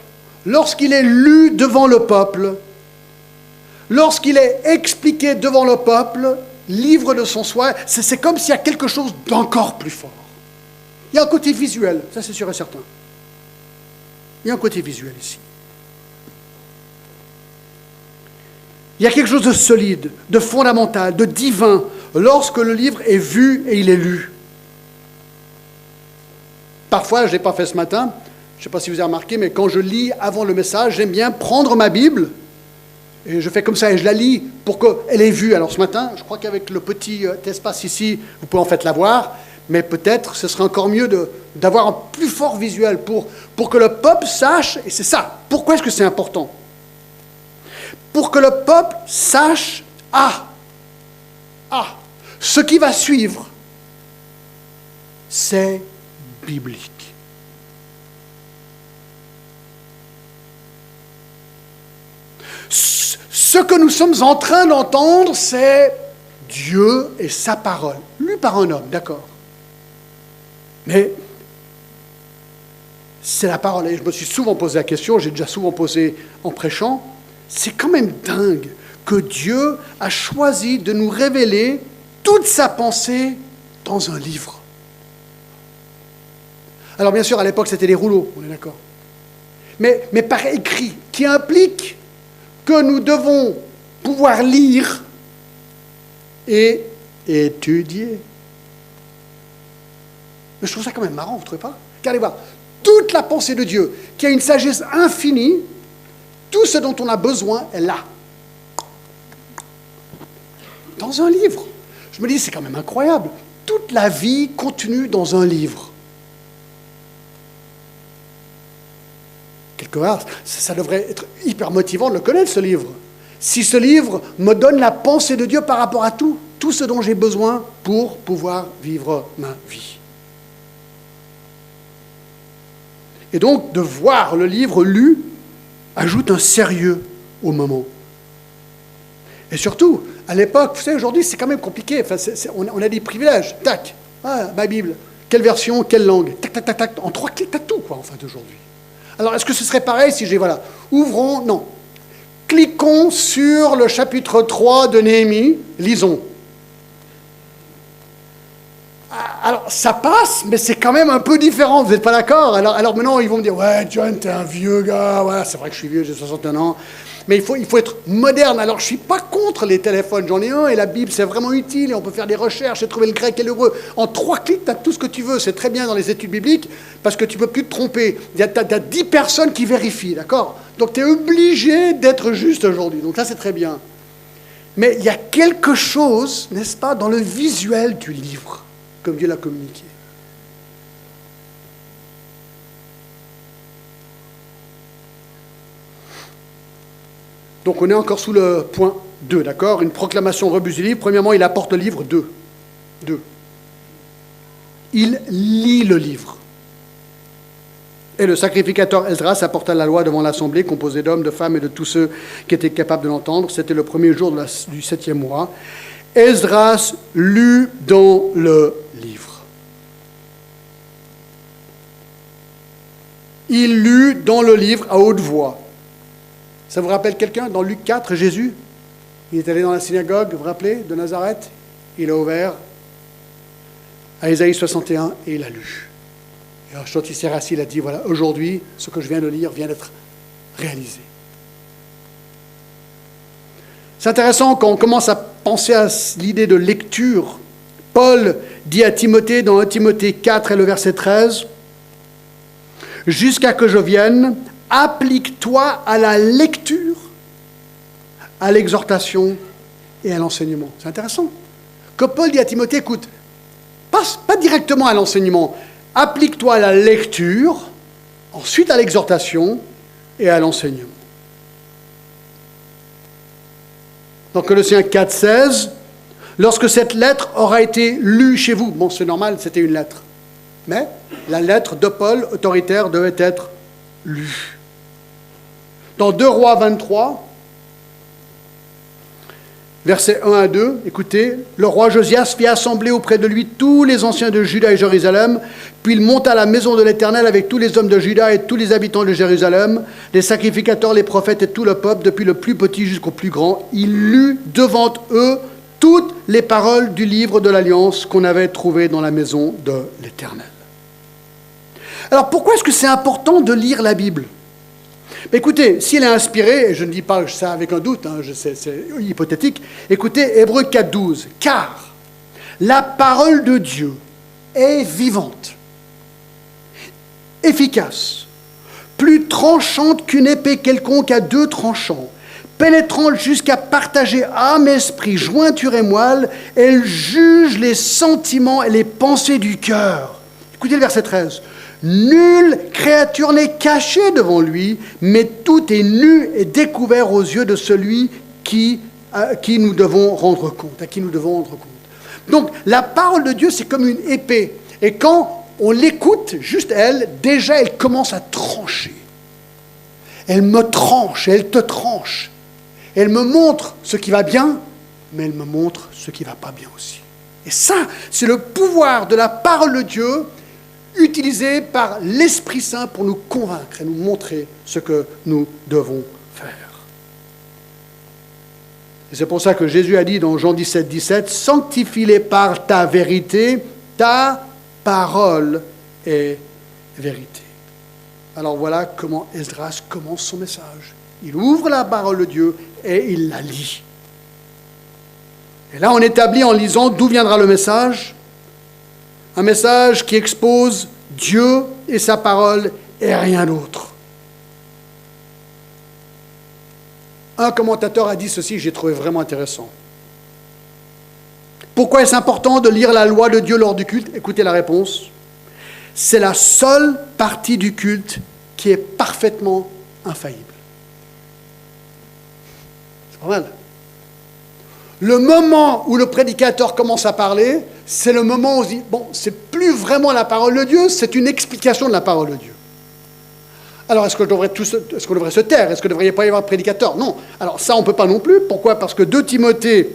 [SPEAKER 1] lorsqu'il est lu devant le peuple, lorsqu'il est expliqué devant le peuple, livre de son soi, c'est comme s'il y a quelque chose d'encore plus fort. Il y a un côté visuel, ça c'est sûr et certain. Il y a un côté visuel ici. Il y a quelque chose de solide, de fondamental, de divin, lorsque le livre est vu et il est lu. Parfois, je ne l'ai pas fait ce matin, je ne sais pas si vous avez remarqué, mais quand je lis avant le message, j'aime bien prendre ma Bible, et je fais comme ça, et je la lis pour qu'elle ait vue. Alors ce matin, je crois qu'avec le petit espace ici, vous pouvez en fait la voir, mais peut-être ce serait encore mieux d'avoir un plus fort visuel pour que le peuple sache, et c'est ça, pourquoi est-ce que c'est important? Pour que le peuple sache, ce qui va suivre, c'est biblique. Ce que nous sommes en train d'entendre, c'est Dieu et sa parole, lu par un homme, d'accord. Mais c'est la parole, et je me suis souvent posé la question, j'ai déjà souvent posé en prêchant, c'est quand même dingue que Dieu a choisi de nous révéler toute sa pensée dans un livre. Alors bien sûr, à l'époque, c'était des rouleaux, on est d'accord. Mais par écrit, qui implique que nous devons pouvoir lire et étudier. Mais je trouve ça quand même marrant, vous ne trouvez pas? Regardez voir, toute la pensée de Dieu, qui a une sagesse infinie, tout ce dont on a besoin est là. Dans un livre. Je me dis, c'est quand même incroyable. Toute la vie contenue dans un livre. Quelque part, ça devrait être hyper motivant de le connaître, ce livre. Si ce livre me donne la pensée de Dieu par rapport à tout ce dont j'ai besoin pour pouvoir vivre ma vie. Et donc, de voir le livre lu ajoute un sérieux au moment. Et surtout, à l'époque, vous savez, aujourd'hui, c'est quand même compliqué. Enfin, on a des privilèges. Tac, Ah, ma Bible. Quelle version, quelle langue? Tac, tac, tac, tac. En 3 clics, t'as tout, quoi, en fait, aujourd'hui. Alors, est-ce que ce serait pareil si j'ai, voilà, ouvrons, non. Cliquons sur le chapitre 3 de Néhémie, lisons. Alors, ça passe, mais c'est quand même un peu différent, vous n'êtes pas d'accord? Alors maintenant, ils vont me dire, ouais, John, t'es un vieux gars, ouais, c'est vrai que je suis vieux, j'ai 61 ans, mais il faut être moderne. Alors, je ne suis pas contre les téléphones, j'en ai un, et la Bible, c'est vraiment utile, et on peut faire des recherches, et trouver le grec et l'hébreu. En 3 clics, tu as tout ce que tu veux, c'est très bien dans les études bibliques, parce que tu ne peux plus te tromper. Tu as 10 personnes qui vérifient, d'accord? Donc, tu es obligé d'être juste aujourd'hui, donc ça, c'est très bien. Mais il y a quelque chose, n'est-ce pas, dans le visuel du livre, comme Dieu l'a communiqué. Donc on est encore sous le point 2, d'accord? Une proclamation robuste du livre. Premièrement, il apporte le livre 2. Il lit le livre. Et le sacrificateur Esdras apporta la loi devant l'assemblée, composée d'hommes, de femmes et de tous ceux qui étaient capables de l'entendre. C'était le premier jour du 7e mois. Esdras lut dans le livre. Il lut dans le livre à haute voix. Ça vous rappelle quelqu'un? Dans Luc 4, Jésus, il est allé dans la synagogue, vous vous rappelez, de Nazareth. Il a ouvert à Ésaïe 61 et il a lu. Et alors, quand il s'est rassis, il a dit, voilà, aujourd'hui, ce que je viens de lire vient d'être réalisé. C'est intéressant quand on commence à penser à l'idée de lecture. Paul dit à Timothée, dans 1 Timothée 4 et le verset 13, « Jusqu'à que je vienne, applique-toi à la lecture, à l'exhortation et à l'enseignement. » C'est intéressant. Que Paul dit à Timothée, écoute, pas directement à l'enseignement, applique-toi à la lecture, ensuite à l'exhortation et à l'enseignement. Dans Colossiens 4, 16, lorsque cette lettre aura été lue chez vous, bon, c'est normal, c'était une lettre, mais la lettre de Paul, autoritaire, devait être lue. Dans 2 Rois 23, versets 1 à 2, écoutez, le roi Josias fit assembler auprès de lui tous les anciens de Juda et Jérusalem, puis il monta à la maison de l'Éternel avec tous les hommes de Juda et tous les habitants de Jérusalem, les sacrificateurs, les prophètes et tout le peuple, depuis le plus petit jusqu'au plus grand. Il lut devant eux toutes les paroles du livre de l'Alliance qu'on avait trouvé dans la maison de l'Éternel. Alors pourquoi est-ce que c'est important de lire la Bible? Mais écoutez, s'il est inspiré, et je ne dis pas ça avec un doute, c'est hypothétique, écoutez Hébreux 4, 12. Car la parole de Dieu est vivante, efficace, plus tranchante qu'une épée quelconque à 2 tranchants, pénétrante jusqu'à partager âme, esprit, jointure et moelle, elle juge les sentiments et les pensées du cœur. Écoutez le verset 13. Nulle créature n'est cachée devant lui, mais tout est nu et découvert aux yeux de celui à qui nous devons rendre compte. Donc, la parole de Dieu, c'est comme une épée. Et quand on l'écoute, juste elle, déjà, elle commence à trancher. Elle me tranche, elle te tranche. Elle me montre ce qui va bien, mais elle me montre ce qui ne va pas bien aussi. Et ça, c'est le pouvoir de la parole de Dieu, utilisé par l'Esprit Saint pour nous convaincre et nous montrer ce que nous devons faire. Et c'est pour ça que Jésus a dit dans Jean 17, 17, « Sanctifie-les par ta vérité, ta parole est vérité. » Alors voilà comment Esdras commence son message. Il ouvre la parole de Dieu et il la lit. Et là, on établit en lisant d'où viendra le message. Un message qui expose Dieu et sa parole et rien d'autre. Un commentateur a dit ceci, j'ai trouvé vraiment intéressant. Pourquoi est-ce important de lire la loi de Dieu lors du culte? Écoutez la réponse. C'est la seule partie du culte qui est parfaitement infaillible. C'est pas mal. Le moment où le prédicateur commence à parler, c'est le moment où on se dit, bon, c'est plus vraiment la parole de Dieu, c'est une explication de la parole de Dieu. Alors, est-ce qu'on devrait se taire? Est-ce qu'il ne devrait pas y avoir de prédicateur? Non. Alors, ça, on ne peut pas non plus. Pourquoi? Parce que 2 Timothée,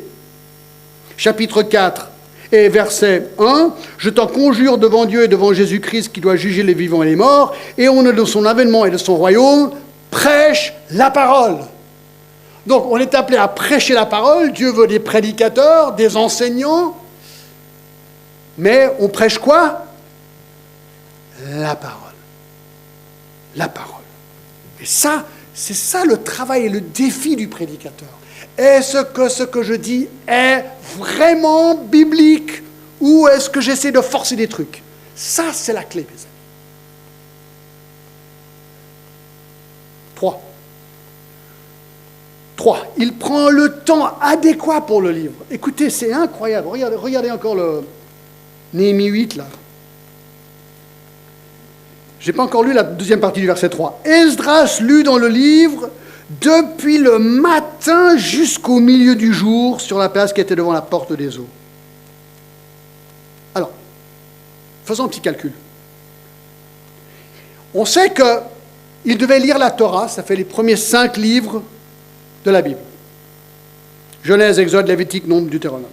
[SPEAKER 1] chapitre 4, Et verset 1, « Je t'en conjure devant Dieu et devant Jésus-Christ qui doit juger les vivants et les morts, et au nom de son avènement et de son royaume, prêche la parole. » Donc, on est appelé à prêcher la parole. Dieu veut des prédicateurs, des enseignants. Mais on prêche quoi? La parole. La parole. Et ça, c'est ça le travail et le défi du prédicateur. Est-ce que ce que je dis est vraiment biblique ou est-ce que j'essaie de forcer des trucs? Ça, c'est la clé, mes amis. 3. Il prend le temps adéquat pour le livre. Écoutez, c'est incroyable. Regardez encore le Néhémie 8, là. Je n'ai pas encore lu la deuxième partie du verset 3. Esdras lut dans le livre depuis le matin jusqu'au milieu du jour sur la place qui était devant la porte des eaux. Alors, faisons un petit calcul. On sait qu'il devait lire la Torah, ça fait les premiers 5 livres de la Bible. Genèse, Exode, Lévitique, Nombre, Deutéronome.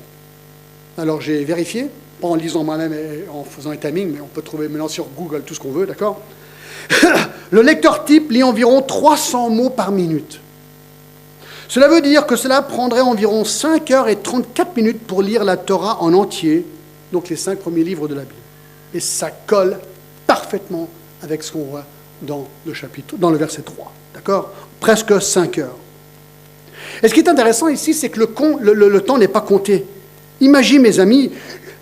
[SPEAKER 1] Alors j'ai vérifié, pas en lisant moi-même et en faisant un timing, mais on peut trouver maintenant sur Google tout ce qu'on veut, d'accord? Le lecteur type lit environ 300 mots par minute. Cela veut dire que cela prendrait environ 5 heures et 34 minutes pour lire la Torah en entier, donc les 5 premiers livres de la Bible. Et ça colle parfaitement avec ce qu'on voit dans le verset 3, d'accord? Presque 5 heures. Et ce qui est intéressant ici, c'est que le temps n'est pas compté. Imaginez, mes amis,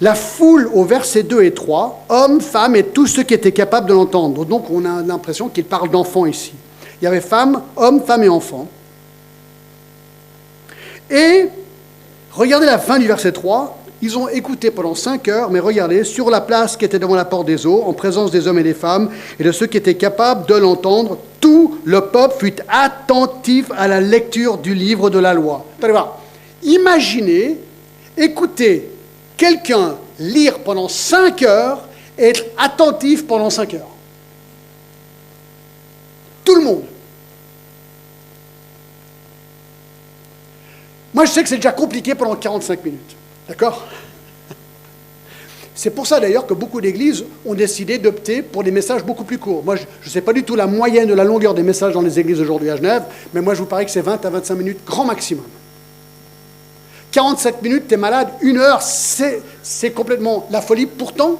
[SPEAKER 1] la foule au verset 2 et 3, hommes, femmes et tous ceux qui étaient capables de l'entendre. Donc on a l'impression qu'il parle d'enfants ici. Il y avait femmes, hommes, femmes et enfants. Et regardez la fin du verset 3. Ils ont écouté pendant 5 heures, mais regardez, sur la place qui était devant la porte des eaux, en présence des hommes et des femmes, et de ceux qui étaient capables de l'entendre, tout le peuple fut attentif à la lecture du livre de la loi. Allez voir. Imaginez, écoutez quelqu'un lire pendant 5 heures et être attentif pendant 5 heures. Tout le monde. Moi, je sais que c'est déjà compliqué pendant 45 minutes. D'accord? C'est pour ça d'ailleurs que beaucoup d'églises ont décidé d'opter pour des messages beaucoup plus courts. Moi, je ne sais pas du tout la moyenne de la longueur des messages dans les églises aujourd'hui à Genève, mais moi, je vous parie que c'est 20 à 25 minutes, grand maximum. 47 minutes, tu es malade, 1 heure, c'est complètement la folie. Pourtant,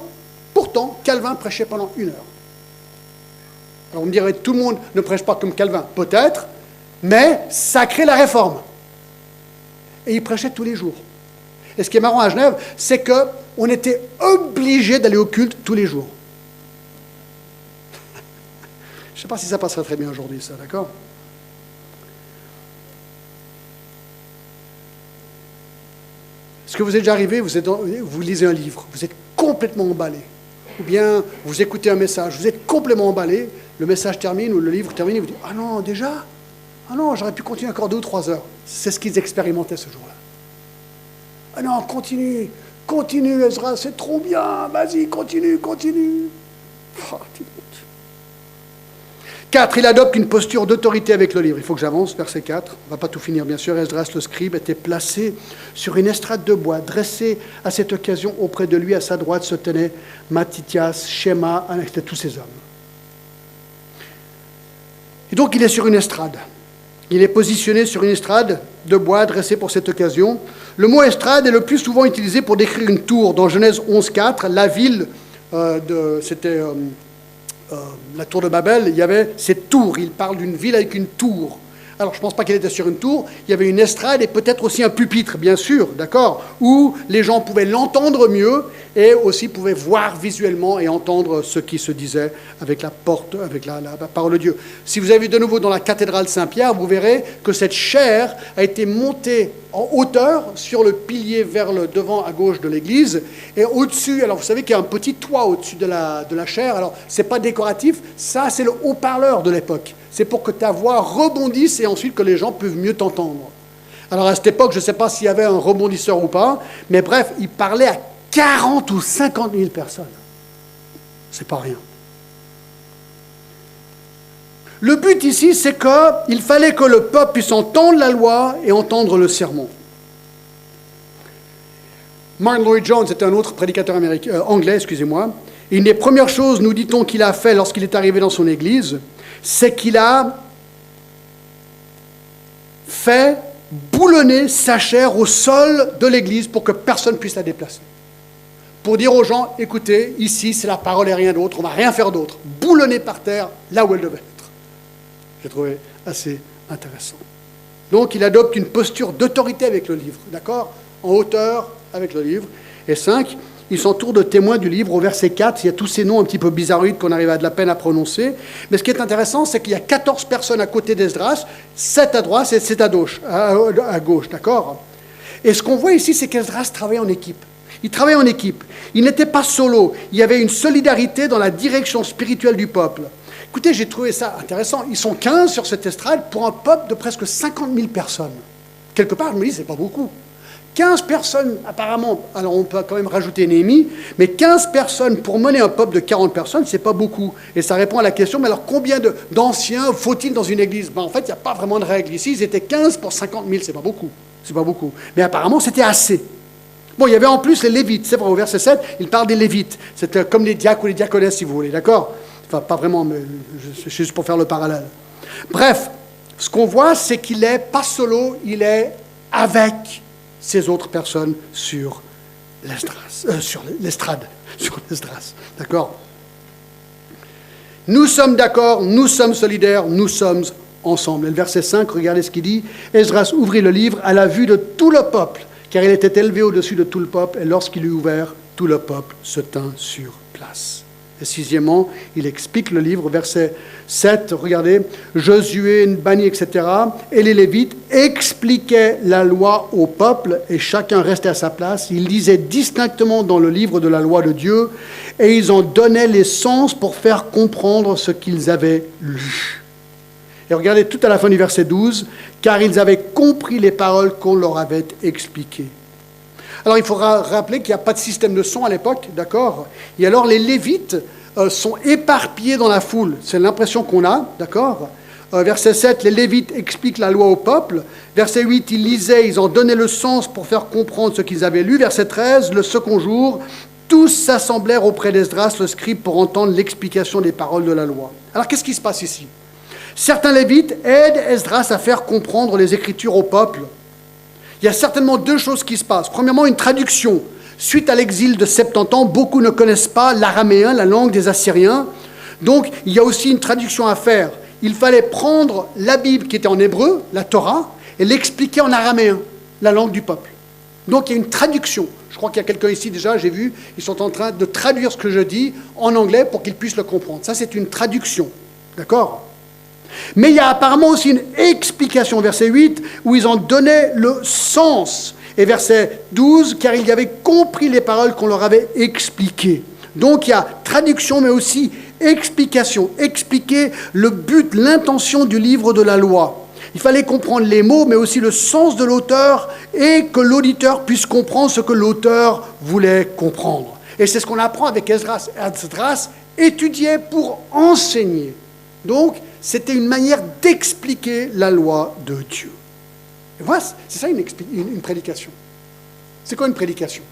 [SPEAKER 1] Calvin prêchait pendant 1 heure. Alors, on me dirait, tout le monde ne prêche pas comme Calvin. Peut-être, mais ça crée la réforme. Et il prêchait tous les jours. Et ce qui est marrant à Genève, c'est qu'on était obligé d'aller au culte tous les jours. Je ne sais pas si ça passerait très bien aujourd'hui, ça, d'accord? Est-ce que vous êtes déjà arrivé, vous lisez un livre, vous êtes complètement emballé. Ou bien vous écoutez un message, vous êtes complètement emballé, le message termine ou le livre termine, et vous dites « Ah non, déjà? Ah non, j'aurais pu continuer encore 2 ou 3 heures. » C'est ce qu'ils expérimentaient ce jour-là. « Ah non, continue, Ezra, c'est trop bien, vas-y, continue. » Oh, 4. Il adopte une posture d'autorité avec le livre. Il faut que j'avance, verset 4. On ne va pas tout finir, bien sûr. Esdras, le scribe, était placé sur une estrade de bois, dressé à cette occasion auprès de lui. À sa droite se tenaient Mattithias, Shema, c'était tous ces hommes. Et donc, il est sur une estrade. Il est positionné sur une estrade de bois dressée pour cette occasion. Le mot estrade est le plus souvent utilisé pour décrire une tour. Dans Genèse 11.4, la ville, c'était la tour de Babel, il y avait cette tour. Il parle d'une ville avec une tour. Alors, je ne pense pas qu'elle était sur une tour. Il y avait une estrade et peut-être aussi un pupitre, bien sûr, d'accord, où les gens pouvaient l'entendre mieux et aussi pouvaient voir visuellement et entendre ce qui se disait avec la porte, avec la parole de Dieu. Si vous avez vu de nouveau dans la cathédrale Saint-Pierre, vous verrez que cette chaire a été montée en hauteur sur le pilier vers le devant à gauche de l'église. Et au-dessus, alors vous savez qu'il y a un petit toit au-dessus de la chaire. Alors, ce n'est pas décoratif, ça c'est le haut-parleur de l'époque. C'est pour que ta voix rebondisse et ensuite que les gens puissent mieux t'entendre. Alors à cette époque, je ne sais pas s'il y avait un rebondisseur ou pas, mais bref, il parlait à 40 ou 50 000 personnes. C'est pas rien. Le but ici, c'est qu'il fallait que le peuple puisse entendre la loi et entendre le sermon. Martin Lloyd-Jones était un autre prédicateur anglais, excusez-moi. Et une des premières choses, nous dit-on, qu'il a fait lorsqu'il est arrivé dans son église, c'est qu'il a fait boulonner sa chair au sol de l'église pour que personne ne puisse la déplacer. Pour dire aux gens, écoutez, ici, c'est la parole et rien d'autre, on ne va rien faire d'autre. Boulonner par terre, là où elle devait être. J'ai trouvé assez intéressant. Donc, il adopte une posture d'autorité avec le livre, d'accord? En hauteur avec le livre. Et 5, il s'entoure de témoins du livre. Au verset 4, il y a tous ces noms un petit peu bizarroïdes qu'on arrive à de la peine à prononcer. Mais ce qui est intéressant, c'est qu'il y a 14 personnes à côté d'Esdras, 7 à droite et 7 à gauche, d'accord? Et ce qu'on voit ici, c'est qu'Esdras travaille en équipe. Il travaillait en équipe. Il n'était pas solo. Il y avait une solidarité dans la direction spirituelle du peuple. Écoutez, j'ai trouvé ça intéressant. Ils sont 15 sur cette estrade pour un peuple de presque 50 000 personnes. Quelque part, je me dis, c'est pas beaucoup. 15 personnes, apparemment, alors on peut quand même rajouter Néhémie, mais 15 personnes pour mener un peuple de 40 personnes, c'est pas beaucoup. Et ça répond à la question, mais alors combien d'anciens faut-il dans une église? En fait, il n'y a pas vraiment de règle. Ici, ils étaient 15 pour 50 000, c'est pas beaucoup. C'est pas beaucoup. Mais apparemment, c'était assez. Bon, il y avait en plus les Lévites, c'est vrai, au verset 7, il parle des Lévites. C'était comme les diacres ou les diaconesses, si vous voulez, d'accord? Enfin, pas vraiment, mais juste pour faire le parallèle. Bref, ce qu'on voit, c'est qu'il n'est pas solo, il est avec ces autres personnes sur l'estrade, d'accord? Nous sommes d'accord, nous sommes solidaires, nous sommes ensemble. Et le verset 5, regardez ce qu'il dit. Esdras ouvrit le livre à la vue de tout le peuple, car il était élevé au-dessus de tout le peuple, et lorsqu'il eut ouvert, tout le peuple se tint sur place. Et 6e, il explique le livre, verset 7, regardez, Josué, Bani, etc., et les Lévites expliquaient la loi au peuple, et chacun restait à sa place. Ils lisaient distinctement dans le livre de la loi de Dieu, et ils en donnaient les sens pour faire comprendre ce qu'ils avaient lu. Et regardez tout à la fin du verset 12, car ils avaient compris les paroles qu'on leur avait expliquées. Alors il faudra rappeler qu'il n'y a pas de système de son à l'époque, d'accord? Et alors les Lévites sont éparpillés dans la foule, c'est l'impression qu'on a, d'accord? Verset 7, les Lévites expliquent la loi au peuple. Verset 8, ils lisaient, ils en donnaient le sens pour faire comprendre ce qu'ils avaient lu. Verset 13, le second jour, tous s'assemblèrent auprès d'Esdras, le scribe, pour entendre l'explication des paroles de la loi. Alors qu'est-ce qui se passe ici? Certains Lévites aident Esdras à faire comprendre les Écritures au peuple. Il y a certainement 2 choses qui se passent. Premièrement, une traduction. Suite à l'exil de 70 ans, beaucoup ne connaissent pas l'araméen, la langue des Assyriens. Donc, il y a aussi une traduction à faire. Il fallait prendre la Bible qui était en hébreu, la Torah, et l'expliquer en araméen, la langue du peuple. Donc, il y a une traduction. Je crois qu'il y a quelqu'un ici déjà, j'ai vu, ils sont en train de traduire ce que je dis en anglais pour qu'ils puissent le comprendre. Ça, c'est une traduction. D'accord ? Mais il y a apparemment aussi une explication, verset 8, où ils en donnaient le sens. Et verset 12, car ils avaient compris les paroles qu'on leur avait expliquées. Donc il y a traduction, mais aussi explication. Expliquer le but, l'intention du livre de la loi. Il fallait comprendre les mots, mais aussi le sens de l'auteur, et que l'auditeur puisse comprendre ce que l'auteur voulait comprendre. Et c'est ce qu'on apprend avec Esdras. Esdras étudiait pour enseigner. Donc, c'était une manière d'expliquer la loi de Dieu. Et voilà, c'est ça une prédication. C'est quoi une prédication?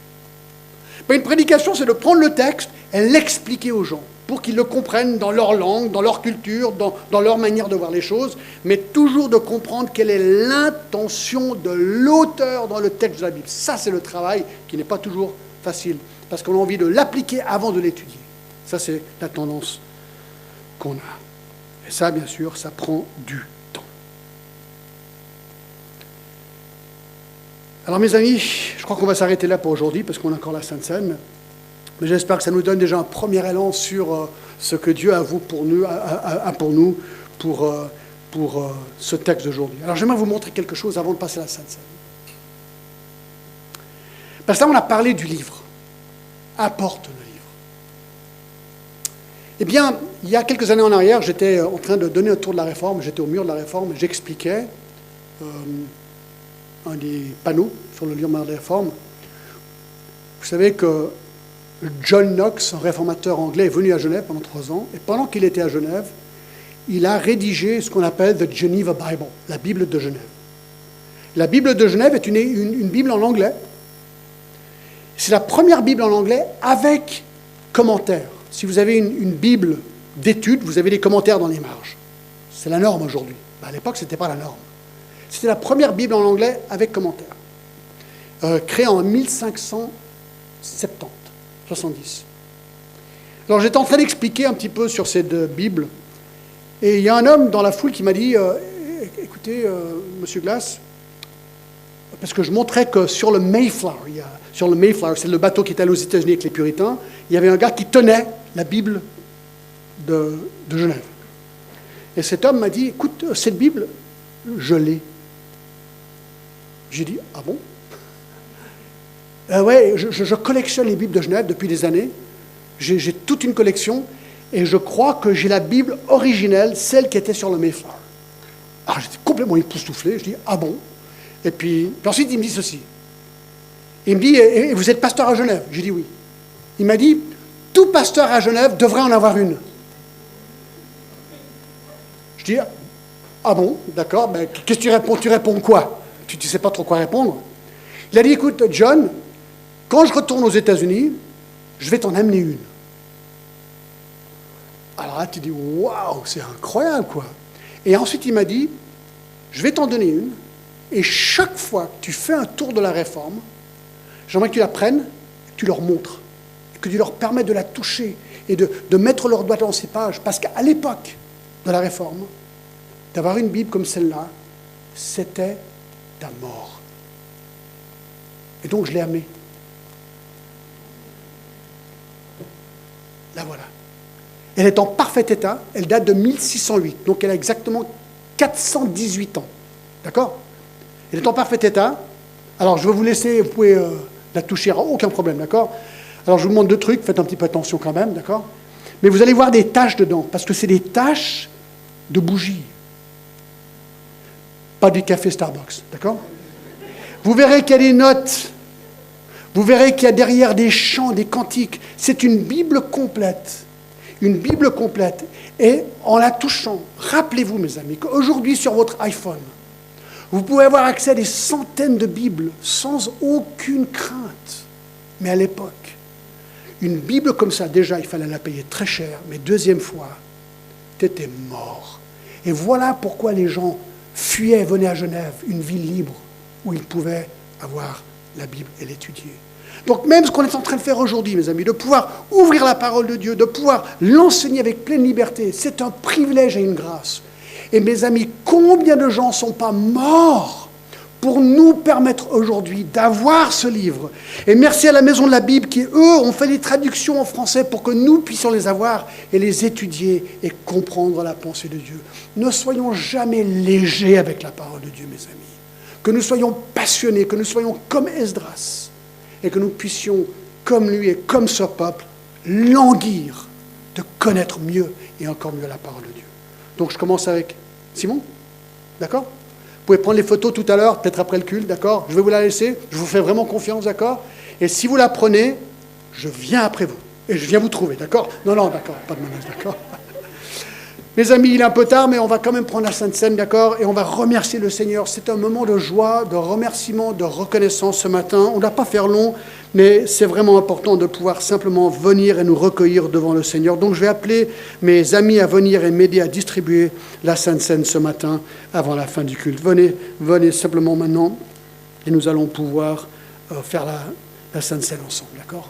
[SPEAKER 1] Une prédication, c'est de prendre le texte et l'expliquer aux gens pour qu'ils le comprennent dans leur langue, dans leur culture, dans leur manière de voir les choses, mais toujours de comprendre quelle est l'intention de l'auteur dans le texte de la Bible. Ça, c'est le travail qui n'est pas toujours facile, parce qu'on a envie de l'appliquer avant de l'étudier. Ça, c'est la tendance qu'on a. Et ça, bien sûr, ça prend du temps. Alors, mes amis, je crois qu'on va s'arrêter là pour aujourd'hui, parce qu'on a encore la Sainte Seine. Mais j'espère que ça nous donne déjà un premier élan sur ce que Dieu a pour nous pour ce texte d'aujourd'hui. Alors, j'aimerais vous montrer quelque chose avant de passer à la Sainte Seine. Parce que là, on a parlé du livre. Apporte le livre. Eh bien, il y a quelques années en arrière, j'étais en train de donner un tour de la Réforme, j'étais au mur de la Réforme, et j'expliquais un des panneaux sur le mur de la Réforme. Vous savez que John Knox, un réformateur anglais, est venu à Genève pendant 3 ans, et pendant qu'il était à Genève, il a rédigé ce qu'on appelle The Geneva Bible, la Bible de Genève. La Bible de Genève est une Bible en anglais. C'est la première Bible en anglais avec commentaires. Si vous avez une Bible d'études, vous avez des commentaires dans les marges. C'est la norme aujourd'hui. À l'époque, ce n'était pas la norme. C'était la première Bible en anglais avec commentaires. Créée en 1570. Alors j'étais en train d'expliquer un petit peu sur cette Bible, et il y a un homme dans la foule qui m'a dit écoutez, Monsieur Glass, parce que je montrais que sur le Mayflower, c'est le bateau qui est allé aux États-Unis avec les Puritains, il y avait un gars qui tenait la Bible de Genève. Et cet homme m'a dit écoute, cette Bible, je l'ai. J'ai dit ah bon? Ouais, je collectionne les Bibles de Genève depuis des années. J'ai toute une collection et je crois que j'ai la Bible originelle, celle qui était sur le Mayflower. Alors j'étais complètement époustouflé. Je dis ah bon? Et puis ensuite il me dit ceci. Il me dit et vous êtes pasteur à Genève? J'ai dit oui. Il m'a dit tout pasteur à Genève devrait en avoir une. Je dis ah bon, d'accord, ben, qu'est-ce que tu réponds? Tu réponds quoi? Tu ne sais pas trop quoi répondre. Il a dit écoute John, quand je retourne aux États-Unis, je vais t'en amener une. Alors là, tu dis, waouh, c'est incroyable, quoi. Et ensuite, il m'a dit, je vais t'en donner une, et chaque fois que tu fais un tour de la Réforme, j'aimerais que tu la prennes, que tu leur montres, que tu leur permettes de la toucher, et de mettre leur doigt dans ces pages. Parce qu'à l'époque de la Réforme, d'avoir une Bible comme celle-là, c'était ta mort. Et donc, je l'ai amenée. La voilà. Elle est en parfait état, elle date de 1608, donc elle a exactement 418 ans. D'accord? Elle est en parfait état. Alors, je vais vous laisser, vous pouvez la toucher, aucun problème, d'accord? Alors, je vous montre deux trucs, faites un petit peu attention quand même, d'accord? Mais vous allez voir des taches dedans, parce que c'est des taches de bougies. Pas du café Starbucks, d'accord? Vous verrez qu'il y a des notes. Vous verrez qu'il y a derrière des chants, des cantiques. C'est une Bible complète. Une Bible complète. Et en la touchant, rappelez-vous, mes amis, qu'aujourd'hui, sur votre iPhone, vous pouvez avoir accès à des centaines de Bibles sans aucune crainte. Mais à l'époque, une Bible comme ça, déjà, il fallait la payer très cher. Mais deuxième fois, tu étais mort. Et voilà pourquoi les gens fuyaient, venaient à Genève, une ville libre, où ils pouvaient avoir la Bible et l'étudier. Donc même ce qu'on est en train de faire aujourd'hui, mes amis, de pouvoir ouvrir la parole de Dieu, de pouvoir l'enseigner avec pleine liberté, c'est un privilège et une grâce. Et mes amis, combien de gens ne sont pas morts pour nous permettre aujourd'hui d'avoir ce livre? Et merci à la Maison de la Bible qui, eux, ont fait les traductions en français pour que nous puissions les avoir et les étudier et comprendre la pensée de Dieu. Ne soyons jamais légers avec la parole de Dieu, mes amis. Que nous soyons passionnés, que nous soyons comme Esdras, et que nous puissions, comme lui et comme ce peuple, languir de connaître mieux et encore mieux la parole de Dieu. Donc je commence avec Simon, d'accord? Vous pouvez prendre les photos tout à l'heure, peut-être après le culte, d'accord? Je vais vous la laisser, je vous fais vraiment confiance, d'accord? Et si vous la prenez, je viens après vous, et je viens vous trouver, d'accord? Non, d'accord, pas de menace, d'accord? Mes amis, il est un peu tard, mais on va quand même prendre la Sainte Seine, d'accord? Et on va remercier le Seigneur. C'est un moment de joie, de remerciement, de reconnaissance ce matin. On ne va pas faire long, mais c'est vraiment important de pouvoir simplement venir et nous recueillir devant le Seigneur. Donc je vais appeler mes amis à venir et m'aider à distribuer la Sainte Seine ce matin avant la fin du culte. Venez simplement maintenant et nous allons pouvoir faire la Sainte Seine ensemble, d'accord?